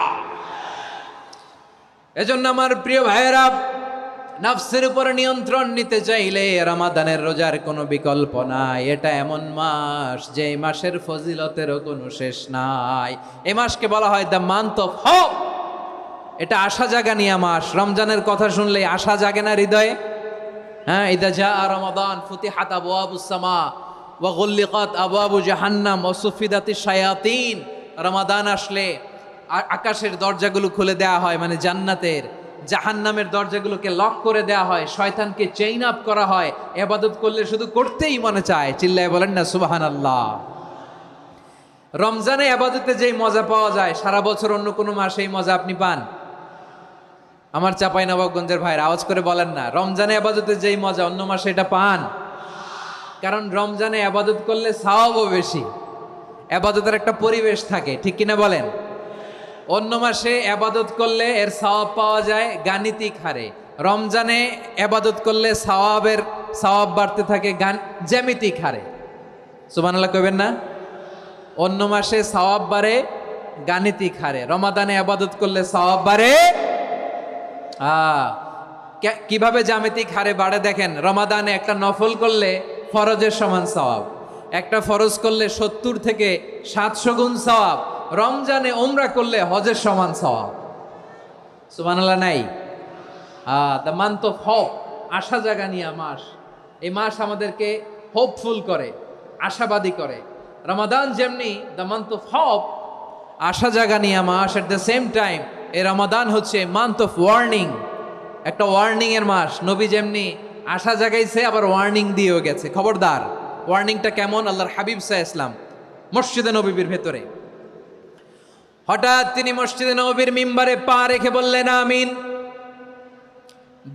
এজন্য আমার প্রিয় ভাইয়েরা, নফসের উপর নিয়ন্ত্রণ নিতে চাইলে রমাদানের রোজার কোনো বিকল্প নাই। এটা এমন মাস, যে মাসের ফজিলতেরও কোনো শেষ নাই। এই মাসকে বলা হয় দ্য মান্থ অফ হোপ। এটা আশা জাগানিয়া মাস। রমজানের কথা শুনলেই আশা জাগে না হৃদয়ে? হ্যাঁ, ইদা জাআ রমাদান ফুতিহাত আবওয়াবুস সামা ওয়া গুল্লিকাত আবওয়াবু জাহান্নাম ওয়া সুফিদাতিশ শায়াতিন। রমাদান আসলে আকাশের দরজাগুলো খুলে দেওয়া হয়, মানে জান্নাতের। জাহান্নামের দরজাগুলোকে লক করে দেওয়া হয়, শয়তানকে চেইন আপ করা হয়। ইবাদত করলে শুধু করতেই মনে চায়। চিল্লায় বলেন না সুবহানাল্লাহ। রমজানে ইবাদতে যেই মজা পাওয়া যায়, সারা বছর অন্য কোনো মাসে এই মজা আপনি পান? আমার চাঁপাইনবাবগঞ্জের ভাইরা আওয়াজ করে বলেন না, রমজানে ইবাদতে যেই মজা অন্য মাসে এটা পান? কারণ রমজানে ইবাদত করলে সওয়াবও বেশি, ইবাদতের একটা পরিবেশ থাকে, ঠিক কিনা বলেন? অন্য মাসে ইবাদত করলে এর সওয়াব পাওয়া যায় গাণিতিক হারে, রমজানে ইবাদত করলে সওয়াব বাড়তে থাকে জ্যামিতিক হারে। সুবহানাল্লাহ কইবেন না? অন্য মাসে সওয়াব বাড়ে গাণিতিক হারে, রমাদানে ইবাদত করলে সওয়াব বাড়ে কিভাবে জ্যামিতিক হারে বাড়ে দেখেন। রমাদানে একটা নফল করলে ফরজের সমান সওয়াব, একটা ফরজ করলে 70 থেকে 700 গুণ সওয়াব। রমজানে উমরা করলে হজের সমান সওয়াব। সুবহানাল্লাহ নাই? দ্য মান্থ অফ হোপ, আশা জাগানিয়া মাস। এই মাস আমাদেরকে হোপফুল করে, আশাবাদী করে। রমাদান যেমনি দ্য মান্থ অফ হোপ, আশা জাগানিয়া মাস, এট দ্য সেম টাইম এই রমাদান হচ্ছে মান্থ অফ ওয়ার্নিং, একটা ওয়ার্নিং এর মাস। নবী যেমনি আশা জাগাইছে, আবার ওয়ার্নিং দিয়েও গেছে, খবরদার। ওয়ার্নিংটা কেমন? আল্লাহর হাবিব সাল্লাল্লাহু আলাইহি ওয়াসাল্লাম মসজিদে নববীর ভেতরে হঠাৎ তিনি মসজিদে নববীর মিম্বারে পা রেখে বললেন আমিন।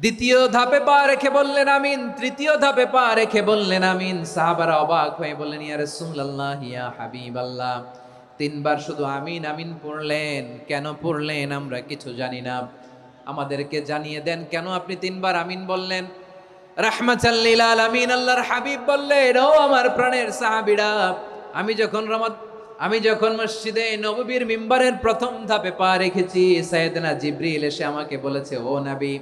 দ্বিতীয় ধাপে পা রেখে বললেন আমিন। তৃতীয় ধাপে পা রেখে বললেন আমিন। সাহাবারা অবাক হয়ে বললেন, ইয়া রাসূলুল্লাহ, ইয়া হাবিবাল্লাহ, তিনবার শুধু আমিন আমিন পড়লেন, কেন পড়লেন আমরা কিছু জানি না, আমাদেরকে জানিয়ে দেন কেন আপনি তিনবার আমিন বললেন। রাহমাতাল লিল আলামিন আল্লাহর হাবিব বললেন, ও আমার প্রাণের সাহাবীরা, আমি যখন মসজিদে নববীর মিম্বারের প্রথম ধাপে পা রেখেছি, সাইয়েদনা জিবরিল এসে আমাকে বলেছে, ও নবী,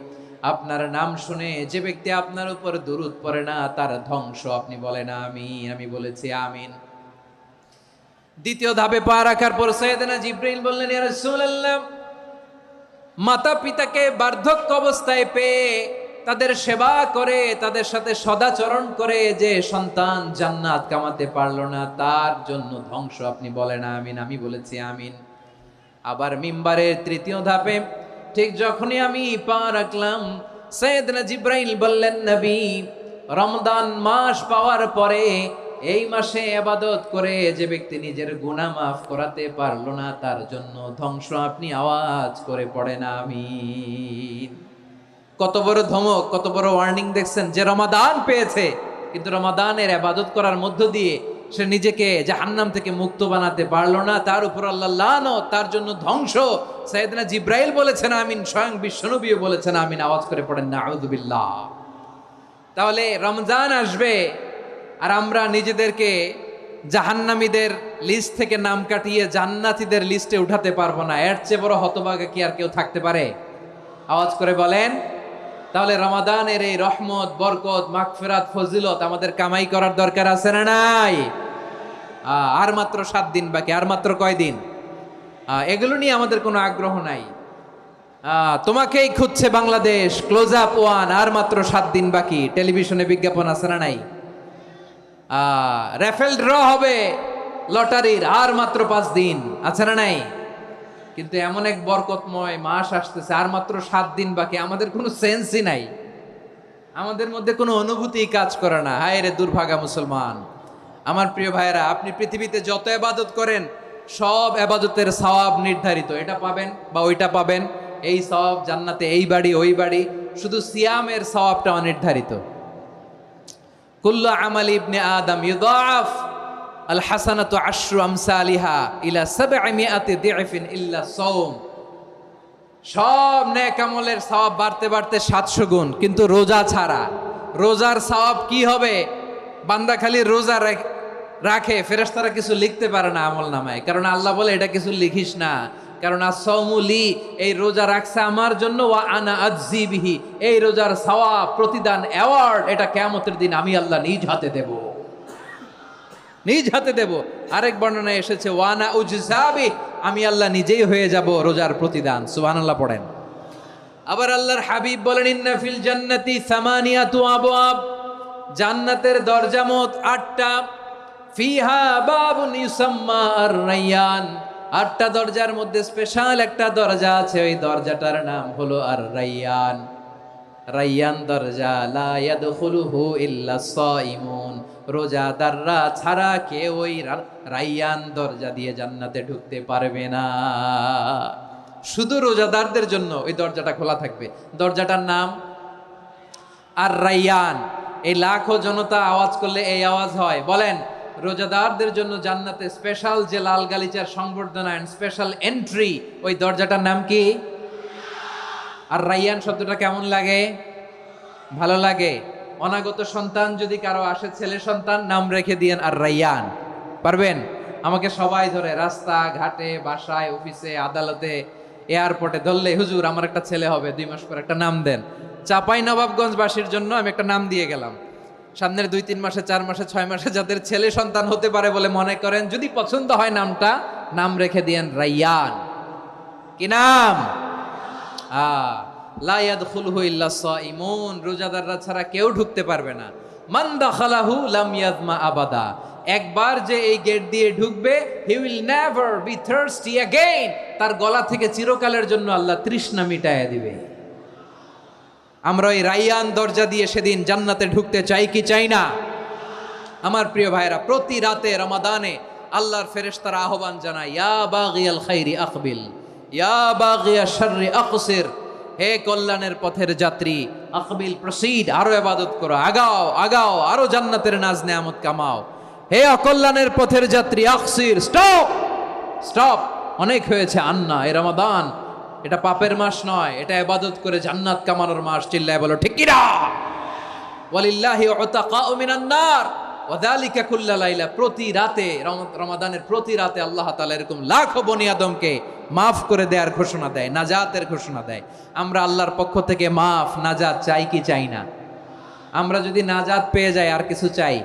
আপনার নাম শুনে যে ব্যক্তি আপনার উপর দুরূদ পড়ে না তার ধ্বংস। আপনি বলেন আমিন। আমি বলেছি আমিন। দ্বিতীয় ধাপে পা রাখার পর সাইয়েদনা জিবরিল বললেন, ইয়া রাসূলুল্লাহ, মাতা পিতাকে বার্ধক্য অবস্থায় পেয়ে তাদের সেবা করে, তাদের সাথে সদাচরণ করে যে সন্তান জান্নাত কামাতে পারলো না, তার জন্য ধ্বংস। আপনি বলেন আমিন। আমি বলেছি আমিন। আবার মিম্বারের তৃতীয় ধাপে ঠিক যখনই আমি পা রাখলাম, সাইয়েদনা জিবরাইল বললেন, নবী, রমজান মাস পাওয়ার পরে এই মাসে ইবাদত করে যে ব্যক্তি নিজের গুনাহ মাফ করাতে পারলো না, তার জন্য ধ্বংস। আপনি আওয়াজ করে পড়েন আমিন। কত বড় ধমক, কত বড় ওয়ার্নিং দেখছেন, যে রমাদান পেয়েছে কিন্তু রমাদানের ইবাদত করার মধ্য দিয়ে সে নিজেকে জাহান্নাম থেকে মুক্ত বানাতে পারলো না, তার উপর আল্লাহ লানত, তার জন্য ধ্বংস। সাইয়েদনা জিবরাইল বলেছেন আমিন, স্বয়ং বিশ্বনবীও বলেছেন আমিন। আওয়াজ করে পড়েন নাউযুবিল্লাহ। তাহলে রমজান আসবে আর আমরা নিজেদেরকে জাহান্নামীদের লিস্ট থেকে নাম কাটিয়ে জান্নাতীদের লিস্টে উঠাতে পারবো না। এর চেয়ে বড় হতভাগা কি আর কেউ থাকতে পারে? আওয়াজ করে বলেন। তাহলে রমাদানের এই রহমত, বরকত, মাগফিরাত, ফজিলত আমাদের কামাই করার দরকার আছে না নাই? আর মাত্র 7 দিন বাকি। আর মাত্র কয় দিন? এগুলো নিয়ে আমাদের কোনো আগ্রহ নাই। তোমাকেই খুঁজছে বাংলাদেশ, ক্লোজ আপ ওয়ান, আর মাত্র 7 দিন বাকি। টেলিভিশনে বিজ্ঞাপন আছে না নাই? রেফেল ড্র হবে লটারির, আর মাত্র 5 দিন, আছে না নাই? কিন্তু এমন এক বরকতময় মাস আসতেছে, আর মাত্র 7 দিন বাকি। আমাদের কোনো সেন্সই নাই, আমাদের মধ্যে কোনো অনুভূতি কাজ করে না। হায় রে দুর্ভাগা মুসলমান। আমার প্রিয় ভাইয়েরা, আপনি পৃথিবীতে যত ইবাদত করেন সব ইবাদতের সওয়াব নির্ধারিত। এটা পাবেন বা ওইটা পাবেন, এই সওয়াব জান্নাতে, এই বাড়ি ওই বাড়ি। শুধু সিয়ামের সওয়াবটা অনির্ধারিত। কুল্লু আমাল ইবনে আদম ইউদাআফ আল হাসানাতু আশরু আমসালিহা ইলা 700 দি'ফিন ইল্লা সাওম। সব নেক আমলের সওয়াব বাড়তে বাড়তে 700 গুণ, কিন্তু রোজা ছাড়া। রোজার সওয়াব কি হবে? বান্দা খালি রোজা রাখে, ফেরেশতারা কিছু লিখতে পারে না আমল নামায়, কারণ আল্লাহ বলে এটা কিছু লিখিস না, কারণ as-সাওমু লি, এই রোজা রাখছে আমার জন্য, ওয়া আনা আজজি বিহি, এই রোজার সওয়াব, প্রতিদান, অ্যাওয়ার্ড, এটা কিয়ামতের দিন আমি আল্লাহ নিজ হাতে দেব, নিজ হাতে দেব। আরেক বর্ণনায় এসেছে ওয়ানা উজজাবি, আমি আল্লাহ নিজেই হয়ে যাব রোজার প্রতিদান। সুবহানাল্লাহ পড়েন। আবার আল্লাহর হাবিব বলেন, ইন্না ফিল জান্নাতি সামানিয়াতু আবওয়াব, জান্নাতের দরজা মোট 8টা। ফিহা বাবুন ইউসাম্মা আর-রায়্যান, 8টা দরজার মধ্যে স্পেশাল একটা দরজা আছে, ওই দরজাটার নাম হলো আর-রায়্যান। রায়্যান দরজা, লা ইয়াদখুলুহু ইল্লা সাইমুন, রোজাদাররা ছাড়া কেউ ওই রায়্যান দরজা দিয়ে জান্নাতে ঢুকতে পারবে না। শুধু রোজাদারদের জন্য ওই দরজাটা খোলা থাকবে। দরজাটার নাম আর-রায়্যান। এই লাখো জনতা আওয়াজ করলে এই আওয়াজ হয়। বলেন, রোজাদারদের জন্য জান্নাতে স্পেশাল যে লাল গালিচার সংবর্ধনা এন্ড স্পেশাল এন্ট্রি, ওই দরজাটার নাম কি? আর-রায়্যান শব্দটা কেমন লাগে? ভালো লাগে। অনাগত সন্তান যদি কারো আসে, ছেলে সন্তান, নাম রেখে দিয়েন আর-রায়্যান। পারবেন? আমাকে সবাই ধরে রাস্তা ঘাটে, বাসায়, অফিসে, আদালতে, এয়ারপোর্টে ধরলে, হুজুর আমার একটা ছেলে হবে 2 মাস পর, একটা নাম দেন। চাঁপাইনবাবগঞ্জবাসীর জন্য আমি একটা নাম দিয়ে গেলাম। সামনের 2-3 মাসে, 4 মাসে, 6 মাসে যাদের ছেলে সন্তান হতে পারে বলে মনে করেন, যদি পছন্দ হয় নামটা, নাম রেখে দিয়েন রায়্যান। কি নাম? লা ইয়াদখুলুহু ইল্লা সাইমুন, রোজাদাররা ছাড়া কেউ ঢুকতে পারবে না। মান দাখালাহু লাম ইয়াজমা আবাদা, একবার যে এই গেট দিয়ে ঢুকবে, he will never be thirsty again, তার গলা থেকে চিরকালের জন্য আল্লাহ তৃষ্ণা মিটায়া দিবে। আমরা ওই রায়্যান দরজা দিয়ে সেদিন জান্নাতে ঢুকতে চাই কি চাই না? আমার প্রিয় ভাইরা, প্রতি রাতে রমাদানে আল্লাহর ফেরেশতারা আহ্বান জানায়, ইয়া বাগিয়াল খাইরি আকবিল, ইয়া বাগিয়াশ শাররি আকসির, হে কল্যাণের পথের যাত্রী, আকবিল প্রসিড, আরো ইবাদত করো, আগাও আগাও, আরো জান্নাতের নাজ নেয়ামত কামাও। হে অকল্যাণের পথের যাত্রী, আকসির, স্টপ স্টপ, অনেক হয়েছে। আন্না, এ রমাদান এটা পাপের মাস নয়, এটা ইবাদত করে জান্নাত কামানোর মাস। চিল্লায় বলো ঠিক কি না? ওয়ালিল্লাহি উতাকাউ মিনান নার ওয়া যালিকা কুল্লা লাইলা। প্রতি রাতে, রমাদানের প্রতি রাতে আল্লাহ তাআলা এরকম লাখো বনি আদমকে মাফ করে দেওয়ার ঘোষণা দেয়, নাজাতের ঘোষণা দেয়। আমরা আল্লাহর পক্ষ থেকে মাফ, নাজাত চাই কি চাই না? আমরা যদি নাজাত পেয়ে যাই আর কিছু চাই?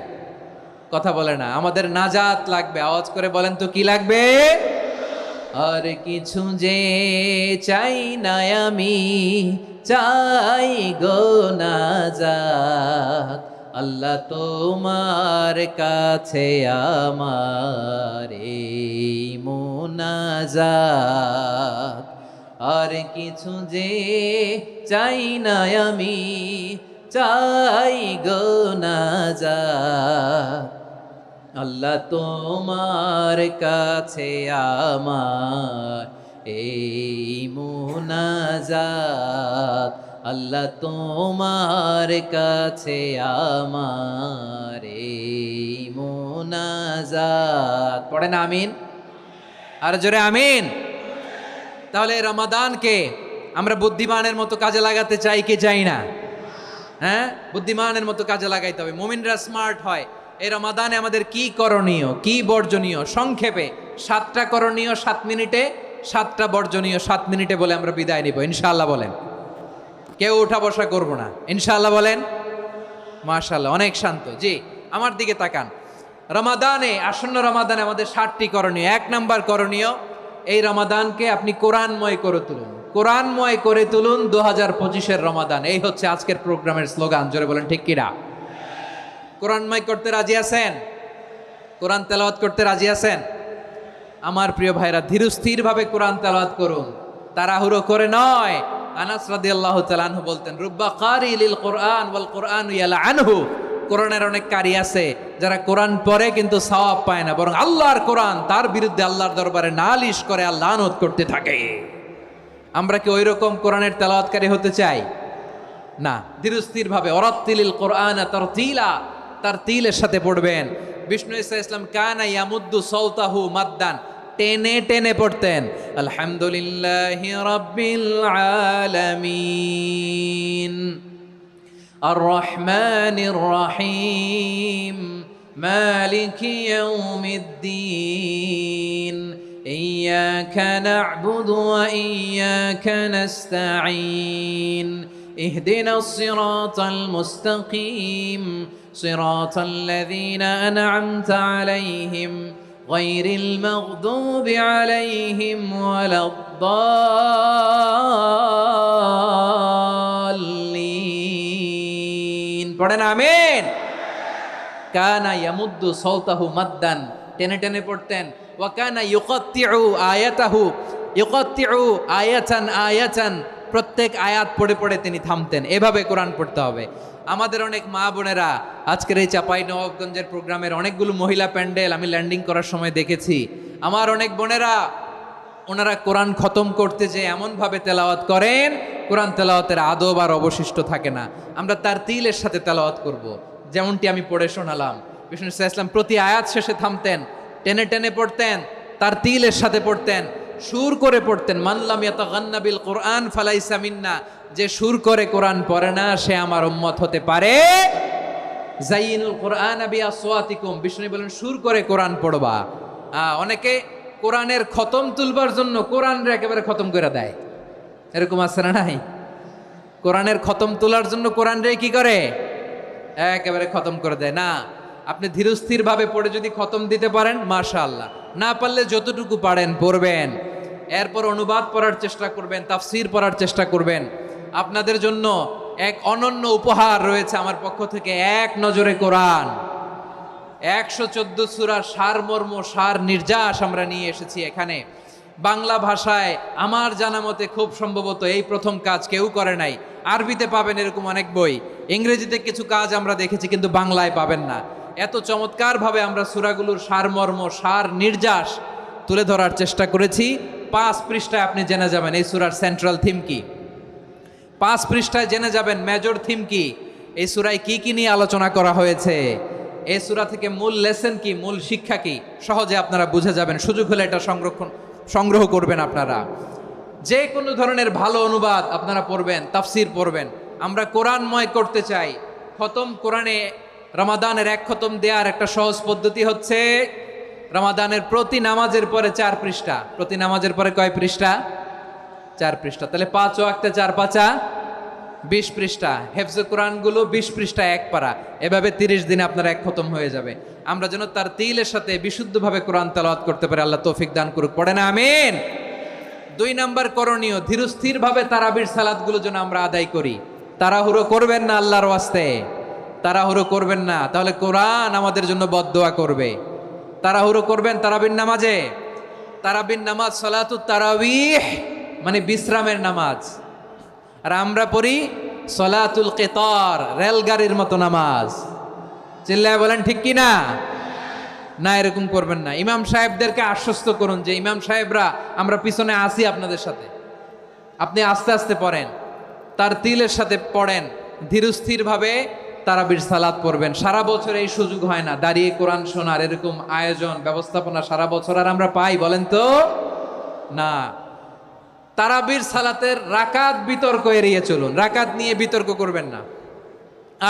কথা বলে না। আমাদের নাজাত লাগবে। আওয়াজ করে বলেন তো কি লাগবে? আর কিছু যে চাই না আমি, চাই গো নাজাত, আল্লাহ তোমার কাছে আমার এই মুনাজাত। আর কিছু যে চাই না আমি, চাই গো নাজাত, আল্লাহ তোমার কাছে আমার এই মুনাজাত, আল্লাহ তোমার কাছে আমার এই মুনাজাত। পড়েন আমিন, আর জোরে আমিন। তাহলে রমাদানকে আমরা বুদ্ধিমানের মতো কাজে লাগাতে চাই কি চাই না? হ্যাঁ, বুদ্ধিমানের মতো কাজে লাগাইতে হবে। মুমিনরা স্মার্ট হয়। এই রমাদানে আমাদের কি করণীয়, কি বর্জনীয়? সংক্ষেপে 7টা করণীয় 7 মিনিটে, 7টা বর্জনীয় 7 মিনিটে বলে আমরা বিদায় নিব ইনশাআল্লাহ। বলেন, কেউ উঠা বসা করবো না ইনশাআল্লাহ। বলেন মাশাআল্লাহ, অনেক শান্ত। জি, আমার দিকে তাকান। রমাদানে, আসন্ন রমাদানে আমাদের 7টি করণীয়। 1 নাম্বার করণীয়, এই রমাদানকে আপনি কোরআনময় করে তুলুন। কোরআনময় করে তুলুন 2025-এর রমাদান। এই হচ্ছে আজকের প্রোগ্রামের স্লোগান। জোরে বলেন ঠিক কিনা? কোরআনময় করতে রাজি আছেন? কোরআন তেলাওয়াত করতে রাজি আছেন? আমার প্রিয় ভাইরা, ধীরস্থিরভাবে কোরআন তেলাওয়াত করুন, তাড়াহুড়ো করে নয়। আনাস রাদিয়াল্লাহু তাআলা আনহু বলতেন, রুব্বা কারি লিল কোরআন ওয়াল কোরআনু ইয়ালআনহু। কোরআনের অনেক কারি আছে যারা কোরআন পড়ে কিন্তু সওয়াব পায় না, বরং আল্লাহর কোরআন তার বিরুদ্ধে আল্লাহর দরবারে নালিশ করে আর লানত করতে থাকে। আমরা কি ওই রকম কোরআনের তেলাওয়াতকারী হতে চাই? না। ধীরস্থিরভাবে, ওয়ারাত্তিলিল কোরআনা তারতিলা, তারতিলের সাথে পড়বেন। বিষ্ণু ঈসা ইসলাম কানা ইয়ামুদ্দু সাওতাহু মাদ্দান, টেনে টেনে পড়তেন। আলহামদুলিল্লাহি রাব্বিল আলামিন আর রহমানির রহিম মালিকি ইয়াউমিদ্দিন ইয়্যাকা না'বুদু ওয়া ইয়্যাকা নাস্তাঈন ইহদিনাস সিরাতাল মুস্তাকিম সিরাতাল লাযীনা আন'আমতা আলাইহিম গায়রিল মাগদুবি আলাইহিম ওয়ালাদ-দাল্লিন। পড়েন আমিন। কানা ইয়ামুদ্দু সাওতাহু মাদ্দান, টেনে টেনে পড়তেন। ওয়া কানা ইউকাত্তিউ আয়াতাহু, ইউকাত্তিউ আয়াতান আয়াতান, প্রত্যেক আয়াত পড়ে পড়ে তিনি থামতেন। এভাবে কোরআন পড়তে হবে। আমাদের অনেক মা বোনেরা, আজকের এই চাঁপাইনবাবগঞ্জের প্রোগ্রামের অনেকগুলো মহিলা প্যান্ডেল আমি ল্যান্ডিং করার সময় দেখেছি। আমার অনেক বোনেরা, ওনারা কোরআন খতম করতে যে এমনভাবে তেলাওয়াত করেন, কোরআন তেলাওয়াতের আদব আর অবশিষ্ট থাকে না। আমরা তার তিলের সাথে তেলাওয়াত করব, যেমনটি আমি পড়ে শোনালাম। বিষ্ণু ইসলাম প্রতি আয়াত শেষে থামতেন, টেনে টেনে পড়তেন, তার তিলের সাথে পড়তেন, সুর করে পড়তেন। মানলাম ইয়াতাগান্না বিল কোরআন ফালাইসা মিন্না, যে সুর করে কোরআন পড়ে না সে আমার উম্মত হতে পারে। যাইনুল কোরআন বিআসওয়াতিকুম, বিষ্ণু বলেন সুর করে কোরআন পড়বা। অনেকে কোরআনের খতম তুলবার জন্য কোরআনরে একেবারে খতম করে দেয়, এরকম আছে না নাই? কোরআনের খতম তোলার জন্য কোরআনরে কি করে? একেবারে খতম করে দেয় না। আপনি ধীরস্থির ভাবে পড়ে যদি খতম দিতে পারেন মাশাআল্লাহ, না পারলে যতটুকু পারেন পড়বেন। এরপর অনুবাদ পড়ার চেষ্টা করবেন, তাফসির পড়ার চেষ্টা করবেন। আপনাদের জন্য এক অনন্য উপহার রয়েছে আমার পক্ষ থেকে, এক নজরে কোরআন। 114 সূরার সারমর্ম, সার নির্যাস আমরা নিয়ে এসেছি এখানে। বাংলা ভাষায় আমার জানা মতে খুব সম্ভবত এই প্রথম কাজ, কেউ করে নাই। আরবিতে পাবেন এরকম অনেক বই, ইংরেজিতে কিছু কাজ আমরা দেখেছি, কিন্তু বাংলায় পাবেন না। এত চমৎকারভাবে আমরা সূরাগুলোর সারমর্ম, সার নির্যাস তুলে ধরার চেষ্টা করেছি। 5 পৃষ্ঠায় আপনি জেনে যাবেন এই সূরার সেন্ট্রাল থিম কি। 5 পৃষ্ঠায় জেনে যাবেন মেজর থিম কি, এই সূরায় কি কি নিয়ে আলোচনা করা হয়েছে, এই সূরা থেকে মূল লেসন কি, মূল শিক্ষা কি, সহজে আপনারা বুঝে যাবেন। সুযোগ হলে এটা সংগ্রহ করবেন আপনারা। যে কোনো ধরনের ভালো অনুবাদ আপনারা পড়বেন, তাফসির পড়বেন। আমরা কোরআনময় করতে চাই। খতম কোরআনে রমাদানের 1 খতম দেওয়ার একটা সহজ পদ্ধতি হচ্ছে রমাদানের প্রতি নামাজের পরে 4 পৃষ্ঠা। প্রতি নামাজের পরে কয় পৃষ্ঠা? 4 পৃষ্ঠা। তাহলে 5 ওয়াক্তে 4 পাঁচা 20 পৃষ্ঠা। হেফজে কোরআনগুলো 20 পৃষ্ঠা 1 পারা। এভাবে 30 দিনে আপনার 1 খতম হয়ে যাবে। আমরা যেন তার তিলের সাথে বিশুদ্ধভাবে কোরআন তেলাওয়াত করতে পারি। আল্লাহ তৌফিক দান করুক। পড়ে না আমিন। 2 নাম্বার করণীয়, ধীরস্থিরভাবে তারাবির সালাতগুলো যেন আমরা আদায় করি। তাড়াহুড়ো করবেন না আল্লাহর ওয়াস্তে, তাড়াহুড়ো করবেন না, তাহলে কোরআন আমাদের জন্য বদদোয়া করবে। তাড়াহুড়ো করবেন তারাবির নামাজে। তারাবির নামাজ সালাতুত তারাবিহ মানে বিশ্রামের নামাজ। আর আমরা পড়ি সলাতুল কিতার, রেলগাড়ির মতো নামাজ। চিল্লায় বলেন ঠিক কি না? না, এরকম করবেন না। ইমাম সাহেবদেরকে আশ্বস্ত করুন যে ইমাম সাহেবরা আমরা পিছনে আসি আপনাদের সাথে, আপনি আস্তে আস্তে পড়েন, তার তিলের সাথে পড়েন, ধীরস্থিরভাবে তারাবির সালাত পড়বেন। সারা বছর এই সুযোগ হয় না দাঁড়িয়ে কোরআন শোনার, এরকম আয়োজন ব্যবস্থাপনা সারা বছর আর আমরা পাই বলেন তো না। তারাবির সালাতের রাকাত বিতর্ক এড়িয়ে চলুন। রাকাত নিয়ে বিতর্ক করবেন না।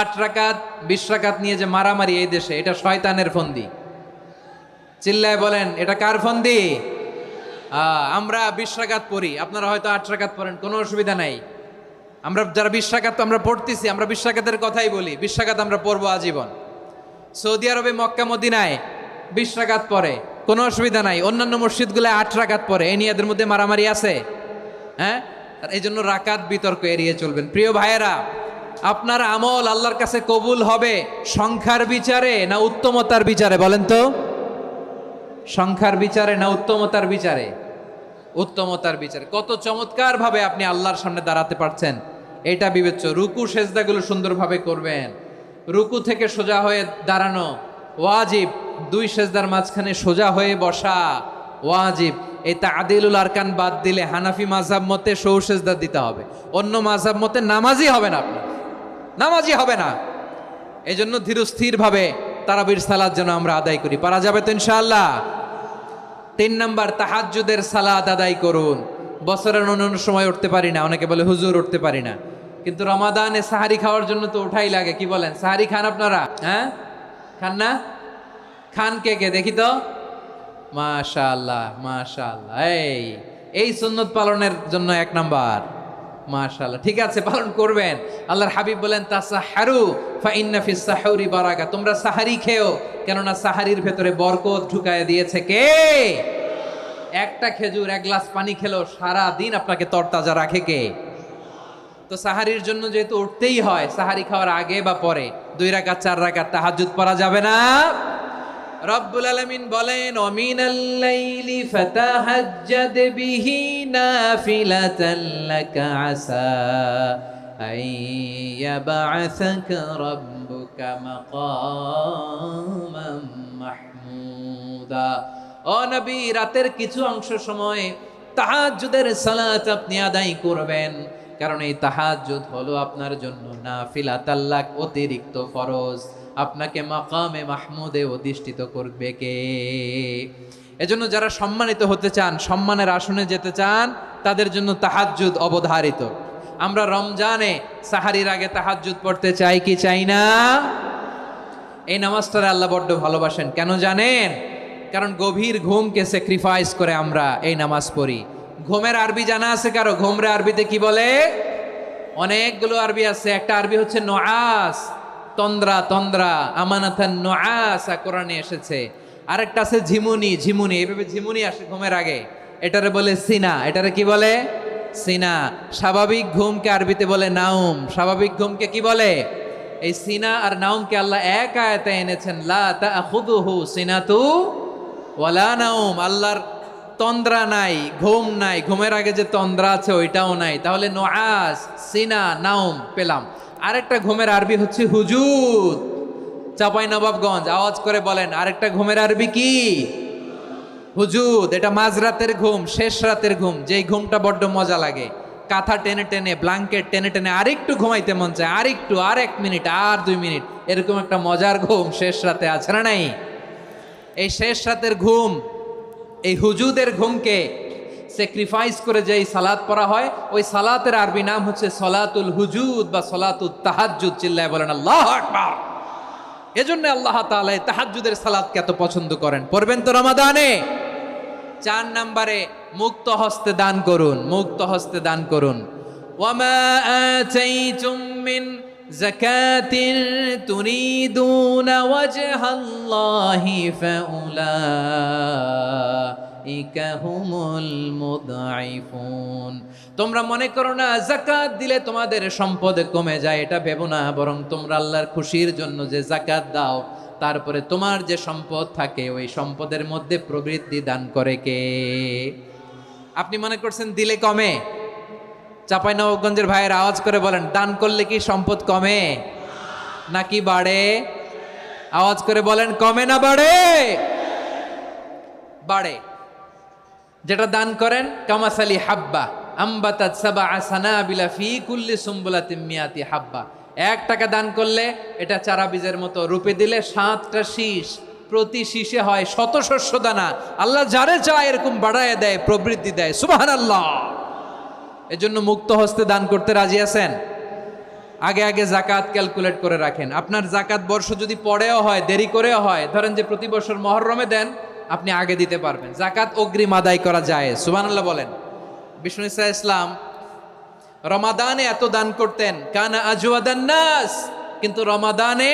8 রাকাত 20 রাকাত নিয়ে যে মারামারি এই দেশে, এটা শয়তানের ফন্দি। চিল্লায় বলেন এটা কার ফন্দি? আমরা 20 রাকাত পড়ি, আপনারা হয়তো 8 রাকাত পড়েন, কোনো অসুবিধা নাই। আমরা যারা 20 রাকাত আমরা পড়তেছি, আমরা 20 রাকাতের কথাই বলি। 20 রাকাত আমরা পড়বো আজীবন। সৌদি আরবে মক্কা মদিনায় 20 রাকাত পড়ে, কোনো অসুবিধা নাই। অন্যান্য মসজিদগুলো 8 রাকাত পড়ে। এই নিয়ে এদের মধ্যে মারামারি আছে? হ্যাঁ, এই জন্য রাকাত বিতর্ক এড়িয়ে চলবেন। প্রিয় ভাইয়েরা, আপনার আমল আল্লাহর কাছে কবুল হবে সংখ্যার বিচারে না উত্তমতার বিচারে বলেন তো? সংখ্যার বিচারে না উত্তমতার বিচারে? উত্তমতার বিচারে। কত চমৎকার ভাবে আপনি আল্লাহর সামনে দাঁড়াতে পারছেন এটা বিবেচ্য। রুকু সেজদাগুলো সুন্দরভাবে করবেন। রুকু থেকে সোজা হয়ে দাঁড়ানো ওয়াজিব। 2 সেজদার মাঝখানে সোজা হয়ে বসা ওয়াজিব। এই তাদিলুল আরকান বাদ দিলে হানাফি মাযহাব মতে সৌ সেজদা দিতে হবে। অন্য মাযহাব মতে নামাজই হবে না, আপনার নামাজই হবে না। এই জন্য ধীরস্থিরভাবে তারাবির সালাত যেন আমরা আদায় করি। পারা যাবে তো ইনশাআল্লাহ? 3 নাম্বার, তাহাজ্জুদের সালাত আদায় করুন। বছরের অন্যান্য সময় উঠতে পারি না, অনেকে বলে হুজুর উঠতে পারি না, কিন্তু রমাদানে সাহারি খাওয়ার জন্য তো ওঠাই লাগে। কি বলেন, সাহারি খান আপনারা? হ্যাঁ, খান না? খান কে কে দেখি তো? মাশাআল্লাহ মাশাআল্লাহ। এই সুন্নত পালনের জন্য 1 নাম্বার। মাশাআল্লাহ, ঠিক আছে, পালন করবেন। আল্লাহর হাবিব বলেন তাসাহারু ফা ইন্না ফিস সাহুরি বারাকা, তোমরা সাহারি খেও, কেননা সাহারির ভেতরে বরকত ঢুকায় দিয়েছে কে? একটা খেজুর 1 গ্লাস পানি খেলো সারা দিন আপনাকে তরতাজা রাখে কে? তো সাহারির জন্য যেহেতু উঠতেই হয়, সাহারি খাওয়ার আগে বা পরে 2 রাকাত 4 রাকাত তাহাজ্জুদ পড়া যাবে না? রব্বুল আলামিন বলেন ওয়ামিনাল লাইলি ফাতাহাজ্জাদ বিহি নাফিলাতান লাকা আসা আইয়াবআসাকা রাব্বুকা মাকামান মাহমুদা। ও নবী, রাতের কিছু অংশ সময় তাহাজ্জুদের সালাত আপনি আদায় করবেন, কারণ এই তাহাজ্জুদ হলো আপনার জন্য নাফিলাতাল লাক, অতিরিক্ত ফরজ। আপনাকে মাকামে মাহমুদে অধিষ্ঠিত করবে কে? এজন্য যারা সম্মানিত হতে চান, সম্মানের আসনে যেতে চান, তাদের জন্য তাহাজ্জুদ অবধারিত। আমরা রমজানে সাহারির আগে তাহাজ্জুদ পড়তে চাই কি চাই না? এই নামাজটারে আল্লাহ বড্ড ভালোবাসেন। কেন জানেন? কারণ গভীর ঘুমকে স্যাক্রিফাইস করে আমরা এই নামাজ পড়ি। ঘুমের আরবি জানা আছে কারো? ঘুমরে আরবিতে কি বলে? অনেকগুলো আরবি আছে। একটা আরবি হচ্ছে নুআস, তন্দ্রা, তন্দ্রা, আমানাতান নুআসা কোরআনে এসেছে। আরেকটা আছে ঝিমুনি, ঝিমুনি, এইভাবে ঝিমুনি আসে ঘুমের আগে, এটারে বলে সিনা। এটারে কি বলে? সিনা। স্বাভাবিক ঘুমকে আরবিতে বলে নাউম। স্বাভাবিক ঘুমকে কি বলে? এই সিনা আর নাউমকে আল্লাহ এক আয়াতে এনেছেন, লা তাখুযুহু সিনাতু ওয়ালা নাউম। আল্লাহর তন্দ্রা নাই, ঘুম নাই। ঘুমের আগে যে তন্দ্রা আছে ওইটাও নাই। তাহলে নুআস, সিনা, নাউম পেলাম। আরেকটা ঘুমের আরবি হচ্ছে হুজুদ। চাঁপাইনবাবগঞ্জ, আওয়াজ করে বলেন আরেকটা ঘুমের আরবি কি? হুজুদ। এটা মাঝরাতের ঘুম, শেষ রাতের ঘুম, যেই ঘুমটা বড্ড মজা লাগে। কাঁথা টেনে টেনে, ব্ল্যাঙ্কেট টেনে টেনে আরেকটু ঘুমাইতে মন চায়, আরেকটু, আর 1 মিনিট, আর 2 মিনিট, এরকম একটা মজার ঘুম শেষ রাতে আছে না নাই? এই শেষ রাতের ঘুম, এই হুজুদের ঘুমকে স্যাক্রিফাইস করে যেই সালাত পড়া হয়, ওই সালাতের আরবি নাম হচ্ছে সলাতুল হুজুদ বা সলাতুত তাহাজ্জুদ। চিল্লায় বলেন আল্লাহু আকবার। এজন্য আল্লাহ তাআলা এই তাহাজ্জুদের সালাতকে এত পছন্দ করেন। পড়বেন তো রমাদানে। 4 নম্বরে মুক্ত হস্তে দান করুন, মুক্ত হস্তে দান করুন। ওয়ামা আতাইতুম মিন যাকাতিন তুরিদুনা ওয়াজহাল্লাহি ফাউলাইকা হুমুল মুদঈফুন। তোমরা মনে করো না যাকাত দিলে তোমাদের সম্পদ কমে যায়, এটা ভেবো না, বরং তোমরা আল্লাহর খুশির জন্য যে যাকাত দাও, তারপরে তোমার যে সম্পদ থাকে ওই সম্পদের মধ্যে প্রবৃদ্ধি দান করে কে? আপনি মনে করছেন দিলে কমে? চাঁপাইনবাবগঞ্জের ভাইয়ের আওয়াজ করে বলেন, দান করলে কি সম্পদ কমে নাকি বাড়ে? আওয়াজ করে বলেন, কমে না বাড়ে? বাড়ে। যেটা দান করেন, কামাসালি হাব্বা আম্বাতাত সাবআ সানাবিলা ফি কুল্লি সুম্বুলাতিন মিয়াতি হাব্বা। 1 টাকা দান করলে এটা চারা বীজের মতো, রূপে দিলে 7টা শীষ, প্রতি শীষে হয় 100 শস্য দানা। আল্লাহ যারে চায় এরকম বাড়ায় দেয়, প্রবৃদ্ধি দেয়। সুবহানাল্লাহ। এজন্য মুক্ত হস্তে দান করতে রাজি আছেন? আগে আগে জাকাত ক্যালকুলেট করে রাখেন। আপনার জাকাত বর্ষ যদি পরেও হয়, দেরি করেও হয়, ধরেন যে প্রতি বছর মুহররমে দেন, আপনি আগে দিতে পারবেন। জাকাত অগ্রিম আদায় করা যায়। সুবহানাল্লাহ বলেন। বিষ্ণু ঈসা ইসলাম রমাদানে এত দান করতেন, কানা আজওয়াদান নাস, কিন্তু রমাদানে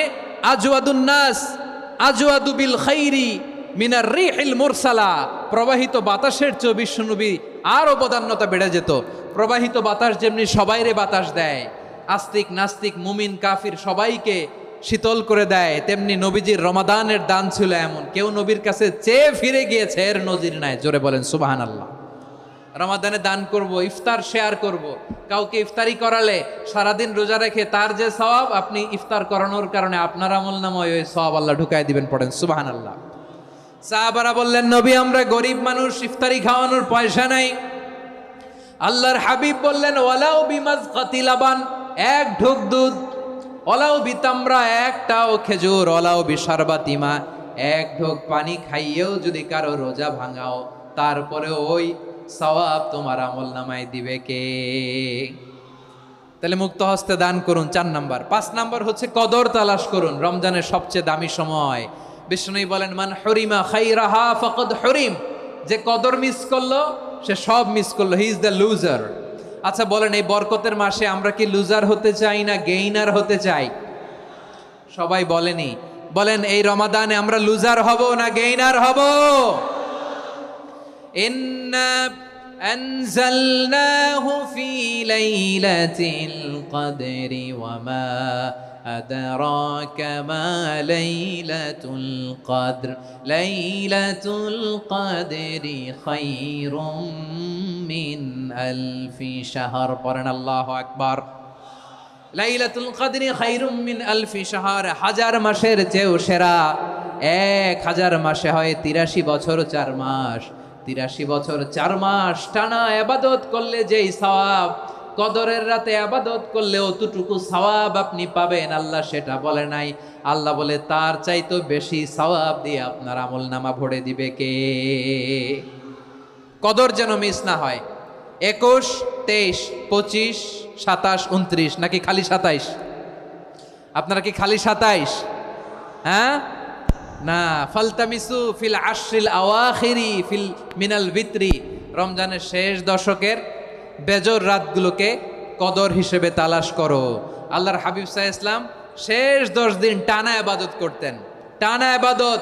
আজওয়াদুন নাস আজওয়াদু বিল খাইরি মিনার রিহিল মুরসালা। প্রবাহিত বাতাসের চেয়ে বিশ্বনবী আরো বদান্যতা বেড়ে যেত। প্রবাহিত বাতাস যেমনি সবাইরে বাতাস দেয়, আস্তিক নাস্তিক মুমিন কাফির সবাইকে শীতল করে দেয়, তেমনি নবীজির রমাদানের দান ছিল এমন, কেউ নবীর কাছে চেয়ে ফিরে গিয়েছে এর নজির নাই। জোরে বলেন সুবহানাল্লাহ। রমাদানে দান করব, ইফতার শেয়ার করব। কাউকে ইফতারি করালে সারাদিন রোজা রেখে তার যে সওয়াব, আপনি ইফতার করানোর কারণে আপনার আমলনামায় ওই সওয়াব আল্লাহ ঢুকায় দিবেন। পড়েন সুবহানাল্লাহ। সাহাবারা বললেন, নবী আমরা গরিব মানুষ, ইফতারি খাওয়ানোর পয়সা নাই। আল্লাহর হাবিব বললেন, ওয়ালাউ বিমাজকাতি লাবান, 1 ঢোক দুধ, ওয়ালাউ বিতামরা, 1টাও খেজুর, ওয়ালাউ বিশারবাতিমা, 1 ঢোক পানি খাইয়েও যদি কারো রোজা ভাঙাও, তারপরে ওই সওয়াব তোমার আমলনামায় দিবে কে? তাহলে মুক্ত হস্তে দান করুন, 4 নাম্বার। 5 নাম্বার হচ্ছে কদর তালাশ করুন। রমজানের সবচেয়ে দামি সময়। বিষ্ণু বলেন, মান হরিমা খাইরাহা ফাকাদ হরিম। যে কদর মিস করলো সে সব মিস করলো, হি ইজ দ্য লুজার। আচ্ছা বলেন, এই বরকতের মাসে আমরা কি লুজার হতে চাই না গেইনার হতে চাই? সবাই বলেনি। বলেন, এই রমাদানে আমরা লুজার হব না গেইনার হব? ইন্না আনজালনাহু ফি লাইলাতিল কদরি ওয়া মা আদরাকা মা লাইলাতুল কদর লাইলাতুল কদরি খায়রুম মিন আলফি শাহর। পড়েন আল্লাহু আকবার। লাইলাতুল কদরি খায়রুম মিন আলফি শাহর, 1000 মাসের চেয়েও সেরা। 1000 মাসে হয় 83 বছর 4 মাস। 83 বছর 4 মাস টানা ইবাদত করলে যেই সওয়াব, কদরের রাতে ইবাদত করলে অতটুকু সওয়াব আপনি পাবেন, আল্লাহ সেটা বলে নাই। আল্লাহ বলে তার চাইতো বেশি সওয়াব দিয়ে আপনার আমলনামা ভরে দিবে কে? কদর যেন মিস না হয়। 21, 23, 25, 27, 29 নাকি খালি 27? আপনারা কি খালি 27? হ্যাঁ না, ফালতামিসু ফিল আশরিল আওয়াখিরি ফিল মিনাল ভিতরি। রমজানের শেষ দশকের বেজর রাতগুলোকে কদর হিসেবে তালাশ করো। আল্লাহর হাবিব সাল্লাল্লাহু আলাইহি ওয়াসাল্লাম শেষ 10 দিন টানা ইবাদত করতেন, টানা ইবাদত।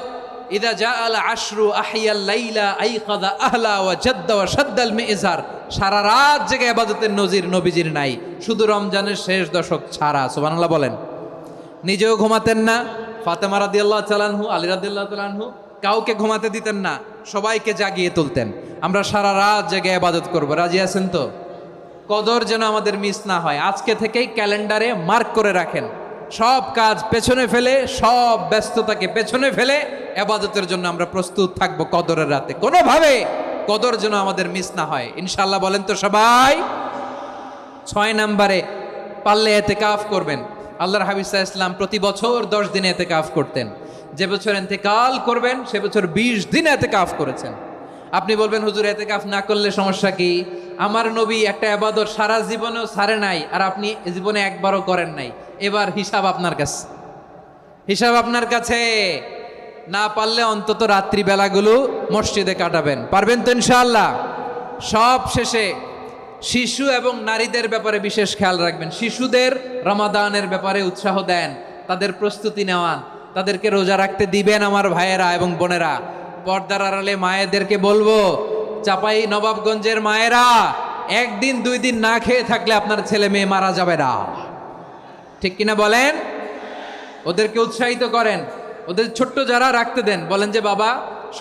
ইদা জাআল আশরু আহিয়াল লাইলা আইকাযা আহলা ওয়া জাদ্দা ওয়া শাদ্দাল মিজার। সারা রাত জেগে ইবাদতের নজির নবীজির নাই, শুধু রমজানের শেষ দশক ছাড়া। সুবহানাল্লাহ বলেন। নিজেও ঘুমাতেন না। ফাতেমা রাদিয়াল্লাহু তাআলা আনহু, আলী রাদিয়াল্লাহু তাআলা আনহু কাউকে ঘুমাতে দিতেন না, সবাইকে জাগিয়ে তুলতেন। আমরা সারা রাত জেগে ইবাদত করব। রাজি আছেন তো? কদর যেন আমাদের মিস না হয়। আজকে থেকেই ক্যালেন্ডারে মার্ক করে রাখেন, সব কাজ পেছনে ফেলে, সব ব্যস্ততাকে পেছনে ফেলে ইবাদতের জন্য আমরা প্রস্তুত থাকবো কদরের রাতে। কোনোভাবে কদর যেন আমাদের মিস না হয়, ইনশাআল্লাহ। বলেন তো সবাই। 6 নম্বরে পারলে ইতিকাফ করবেন। আল্লাহর হাবিব সাল্লাল্লাহু আলাইহি ওয়াসাল্লাম প্রতি বছর 10 দিন ইতিকাফ করতেন। যে বছর ইন্তেকাল করবেন সে বছর 20 দিন ইতিকাফ করেছেন। আপনি বলবেন হুজুর ইতিকাফ না করলে সমস্যা কি? আমার নবী একটা ইবাদত সারা জীবনেও ছাড়ে নাই, আর আপনি জীবনে একবারও করেন নাই। এবার হিসাব আপনার কাছে, হিসাব আপনার কাছে। না পারলে অন্তত রাত্রি বেলাগুলো মসজিদে কাটাবেন। পারবেন তো ইনশাআল্লাহ? সব শেষে শিশু এবং নারীদের ব্যাপারে বিশেষ খেয়াল রাখবেন। শিশুদের রমাদানের ব্যাপারে উৎসাহ দেন, তাদের প্রস্তুতি নেওয়ান, তাদেরকে রোজা রাখতে দিবেন। আমার ভাইয়েরা এবং বোনেরা, পর্দার আড়ালে মায়েদেরকে বলবো, চাপাই নবাবগঞ্জের মায়েরা, 1 দিন 2 দিন না খেয়ে থাকলে আপনার ছেলে মেয়ে মারা যাবে না। ঠিক কিনা বলেন? ওদেরকে উৎসাহিত করেন। ওদের ছোট্ট যারা রাখতে দেন, বলেন যে বাবা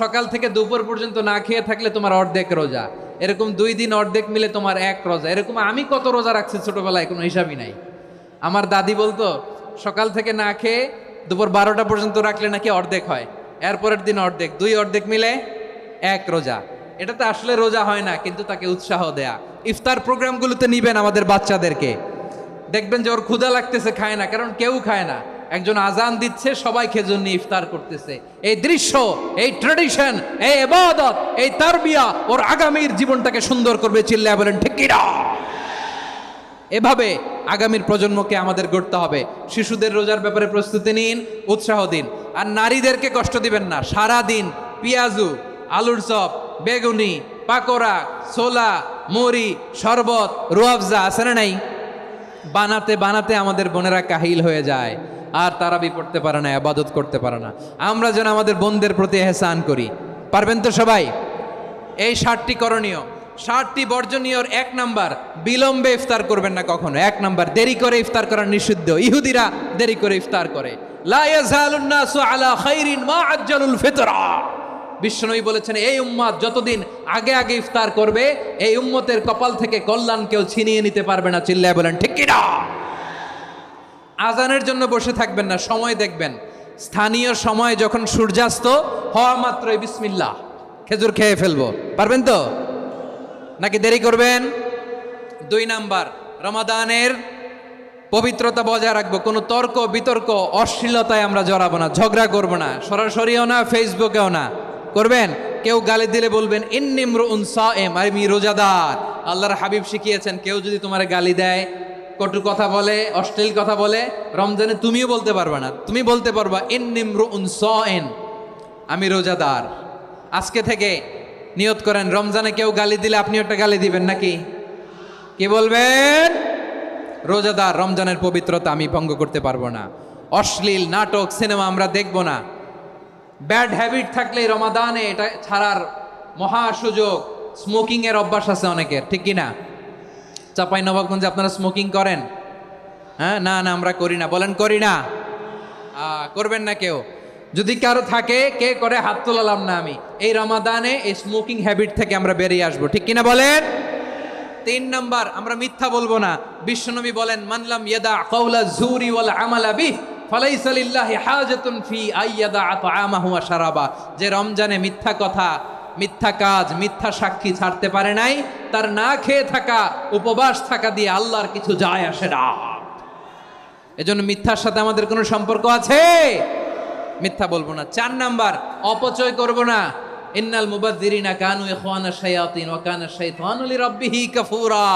সকাল থেকে দুপুর পর্যন্ত না খেয়ে থাকলে তোমার অর্ধেক রোজা, এরকম 2 দিন অর্ধেক মিলে তোমার 1 রোজা। এরকম আমি কত রোজা রাখছি ছোটবেলায়, কোনো হিসাবই নাই। আমার দাদি বলতো সকাল থেকে না খেয়ে দুপুর 12টা পর্যন্ত রাখলে নাকি অর্ধেক হয়, এরপরের দিন অর্ধেক, 2 অর্ধেক মিলে 1 রোজা। এটা তো আসলে রোজা হয় না, কিন্তু তাকে উৎসাহ দেয়া। ইফতার প্রোগ্রামগুলোতে নিবেন আমাদের বাচ্চাদেরকে, দেখবেন যে ওর ক্ষুধা লাগতেছে, খায় না, কারণ কেউ খায় না। একজন আজান দিচ্ছে, সবাই খেজুর নিয়ে ইফতার করতেছে। এই দৃশ্য, এই ট্রেডিশন, এই ইবাদত, এই তারবিয়া ওর আগামীর জীবনটাকে সুন্দর করবে। চিল্লায়া বলেন ঠিক কি না? এভাবে আগামীর প্রজন্মকে আমাদের গড়তে হবে। শিশুদের রোজার ব্যাপারে প্রস্তুতি নিন, উৎসাহ দিন। আর নারীদেরকে কষ্ট দিবেন না। সারা দিন পেঁয়াজু, আলুর চপ, বেগুনি, পাকোড়া, ছোলা, মুড়ি, শরবত, রুয়াবজা আছে না নাই, বানাতে বানাতে আমাদের বোনেরা কাহিল হয়ে যায়, আর তারাবি পড়তে পারে না, ইবাদত করতে পারে না। আমরা যেন আমাদের বোনদের প্রতি ইহসান করি। পারবেন তো সবাই? এই 7টি করণীয়, 7টি বর্জনীয়। 1 নাম্বার, বিলম্বে ইফতার করবেন না কখনো। 1 নাম্বার, দেরি করে ইফতার করা নিষিদ্ধ। ইহুদিরা দেরি করে ইফতার করে। লা ইয়াজালুন নাসু আলা খাইরিন মা আজ্জালুল ফিতরা। বিশ্বনবী বলেছেন, এই উম্মত যতদিন আগে আগে ইফতার করবে, এই উম্মতের কপাল থেকে কল্যাণ কেউ ছিনিয়ে নিতে পারবে না। চিল্লায় বলেন ঠিক কি না? আজানের জন্য বসে থাকবেন না, সময় দেখবেন। স্থানীয় সময় যখন সূর্যাস্ত হওয়া মাত্রই বিসমিল্লাহ, খেজুর খেয়ে ফেলবো। পারবেন তো? নাকি দেরি করবেন? 2 নাম্বার, রমাদানের পবিত্রতা বজায় রাখবো। কোনো তর্ক বিতর্ক অশ্লীলতায় আমরা জড়াবো না, ঝগড়া করবো না, সরাসরিও না, ফেসবুকেও না। করবেন কেউ গালি দিলে বলবেন ইন্নিমরুন সায়েম, আমি রোজাদার। আল্লাহর হাবিব শিখিয়েছেন, কেউ যদি তোমার গালি দেয়, কটু কথা বলে, অশ্লীল কথা বলে, রমজানে তুমিও বলতে পারবা না। তুমি বলতে পারবা ইন্নিমরুন সায়েম, আমি রোজাদার। আজকে থেকে নিয়ত করেন, রমজানে কেউ গালি দিলে আপনি একটা গালি দিবেন নাকি? কি বলবেন? রোজাদার, রমজানের পবিত্রতা আমি ভঙ্গ করতে পারবো না। অশ্লীল নাটক, সিনেমা আমরা দেখবো না। ব্যাড হ্যাবিট থাকলে রমাদানে এটা ছাড়ার মহা সুযোগ। স্মোকিং এর অভ্যাস আছে অনেকের, ঠিক কি না? চাপাই নবাবগঞ্জে আপনারা স্মোকিং করেন? হ্যাঁ, না না আমরা করি না। বলেন করি না? করবেন না কেউ? যদি কারো থাকে, কে করে হাত তোলালাম না আমি। এই রমাদানে এই স্মোকিং হ্যাবিট থেকে আমরা বেরিয়ে আসবো, ঠিক কিনা বলেন? 3 নাম্বার, আমরা মিথ্যা বলবো না। বিশ্বনবী বলেন, মানলাম ইয়াদা কাওলা যুরি ওয়াল আমালা বিহি ফালাইসা লিল্লাহি হাজাতুন ফি আইয়াদা তাআমাহু ওয়া শারাবা। যে রমজানে মিথ্যা কথা, মিথ্যা কাজ, মিথ্যা সাক্ষী ছাড়তে পারে নাই, তার না খেয়ে থাকা, উপবাস থাকা দিয়ে আল্লাহর কিছু যায় আসে না। এজন্য মিথ্যার সাথে আমাদের কোনো সম্পর্ক আছে? মিথ্যা বলবো না। 4 নাম্বার, অপচয় করব না। ইন্নাল মুবাযযিরিনা কানু ইখওয়ানা শায়াতিন ওয়া কানা শাইতানু লিরাব্বিহি কাফুরা।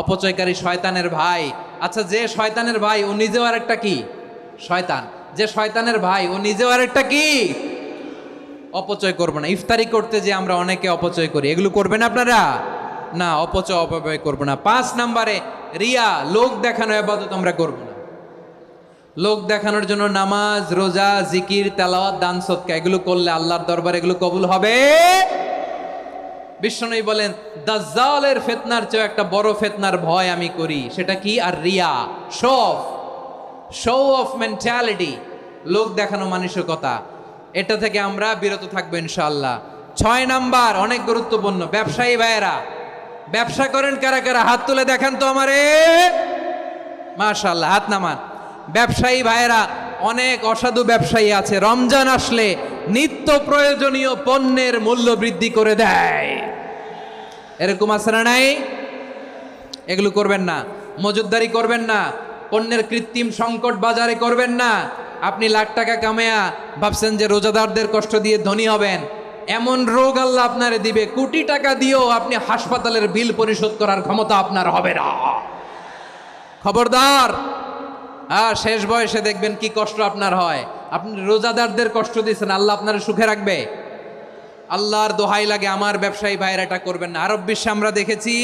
অপচয়কারী শয়তানের ভাই। আচ্ছা, যে শয়তানের ভাই ও নিজেও আরেকটা কি? শয়তান। যে শয়তানের ভাই ও নিজেও আরেকটা কি? অপচয় করব না। ইফতারি করতে যে আমরা অনেকে অপচয় করি, এগুলো করবেন আপনারা? না, অপচয় অপব্যয় করব না। 5 নাম্বারে, রিয়া, লোক দেখানো ইবাদত আমরা করব না। লোক দেখানোর জন্য নামাজ, রোজা, জিকির, তেলাওয়াত, দান, সদকা এগুলো করলে আল্লাহর দরবারে এগুলো কবুল হবে? বিশ্বনবী বলেন, দাজ্জালের ফিতনার চেয়ে একটা বড় ফিতনার ভয় আমি করি। সেটা কি? আর রিয়া, শো অফ মেন্টালিটি, লোক দেখানো মানসিকতা। এটা থেকে আমরা বিরত থাকবো ইনশাআল্লাহ। 6 নাম্বার, অনেক গুরুত্বপূর্ণ। ব্যবসায়ী ভাইয়েরা, ব্যবসা করেন কারা কারা? হাত তুলে দেখান তো আমারে। মাশাআল্লাহ, হাত নামান। ব্যবসায়ী ভাইয়েরা, অনেক অসাধু ব্যবসায়ী আছে রমজান আসলে নিত্য প্রয়োজনীয় পণ্যের মূল্য বৃদ্ধি করে দেয়। এরকম আছে না নাই? এগুলো করবেন না, মজুদদারি করবেন না, পণ্যের কৃত্রিম সংকট বাজারে করবেন না। আপনি লাখ টাকা কামায়া ভাবছেন যে রোজাদারদের কষ্ট দিয়ে ধনী হবেন, এমন রোগ আল্লাহ আপনারে দিবে, কোটি টাকা দিয়েও আপনি হাসপাতালের বিল পরিশোধ করার ক্ষমতা আপনার হবে না। খবরদার। শেষ বয়সে দেখবেন কি কষ্ট আপনার হয়। আপনি রোজাদারদের কষ্ট দিয়েছেন, আল্লাহ আপনার সুখে রাখবে? আল্লাহর দোহাই লাগে, আমার ব্যবসায়ী ভাইয়েরা এটা করবেন না। আরব বিশ্বে আমরা দেখেছি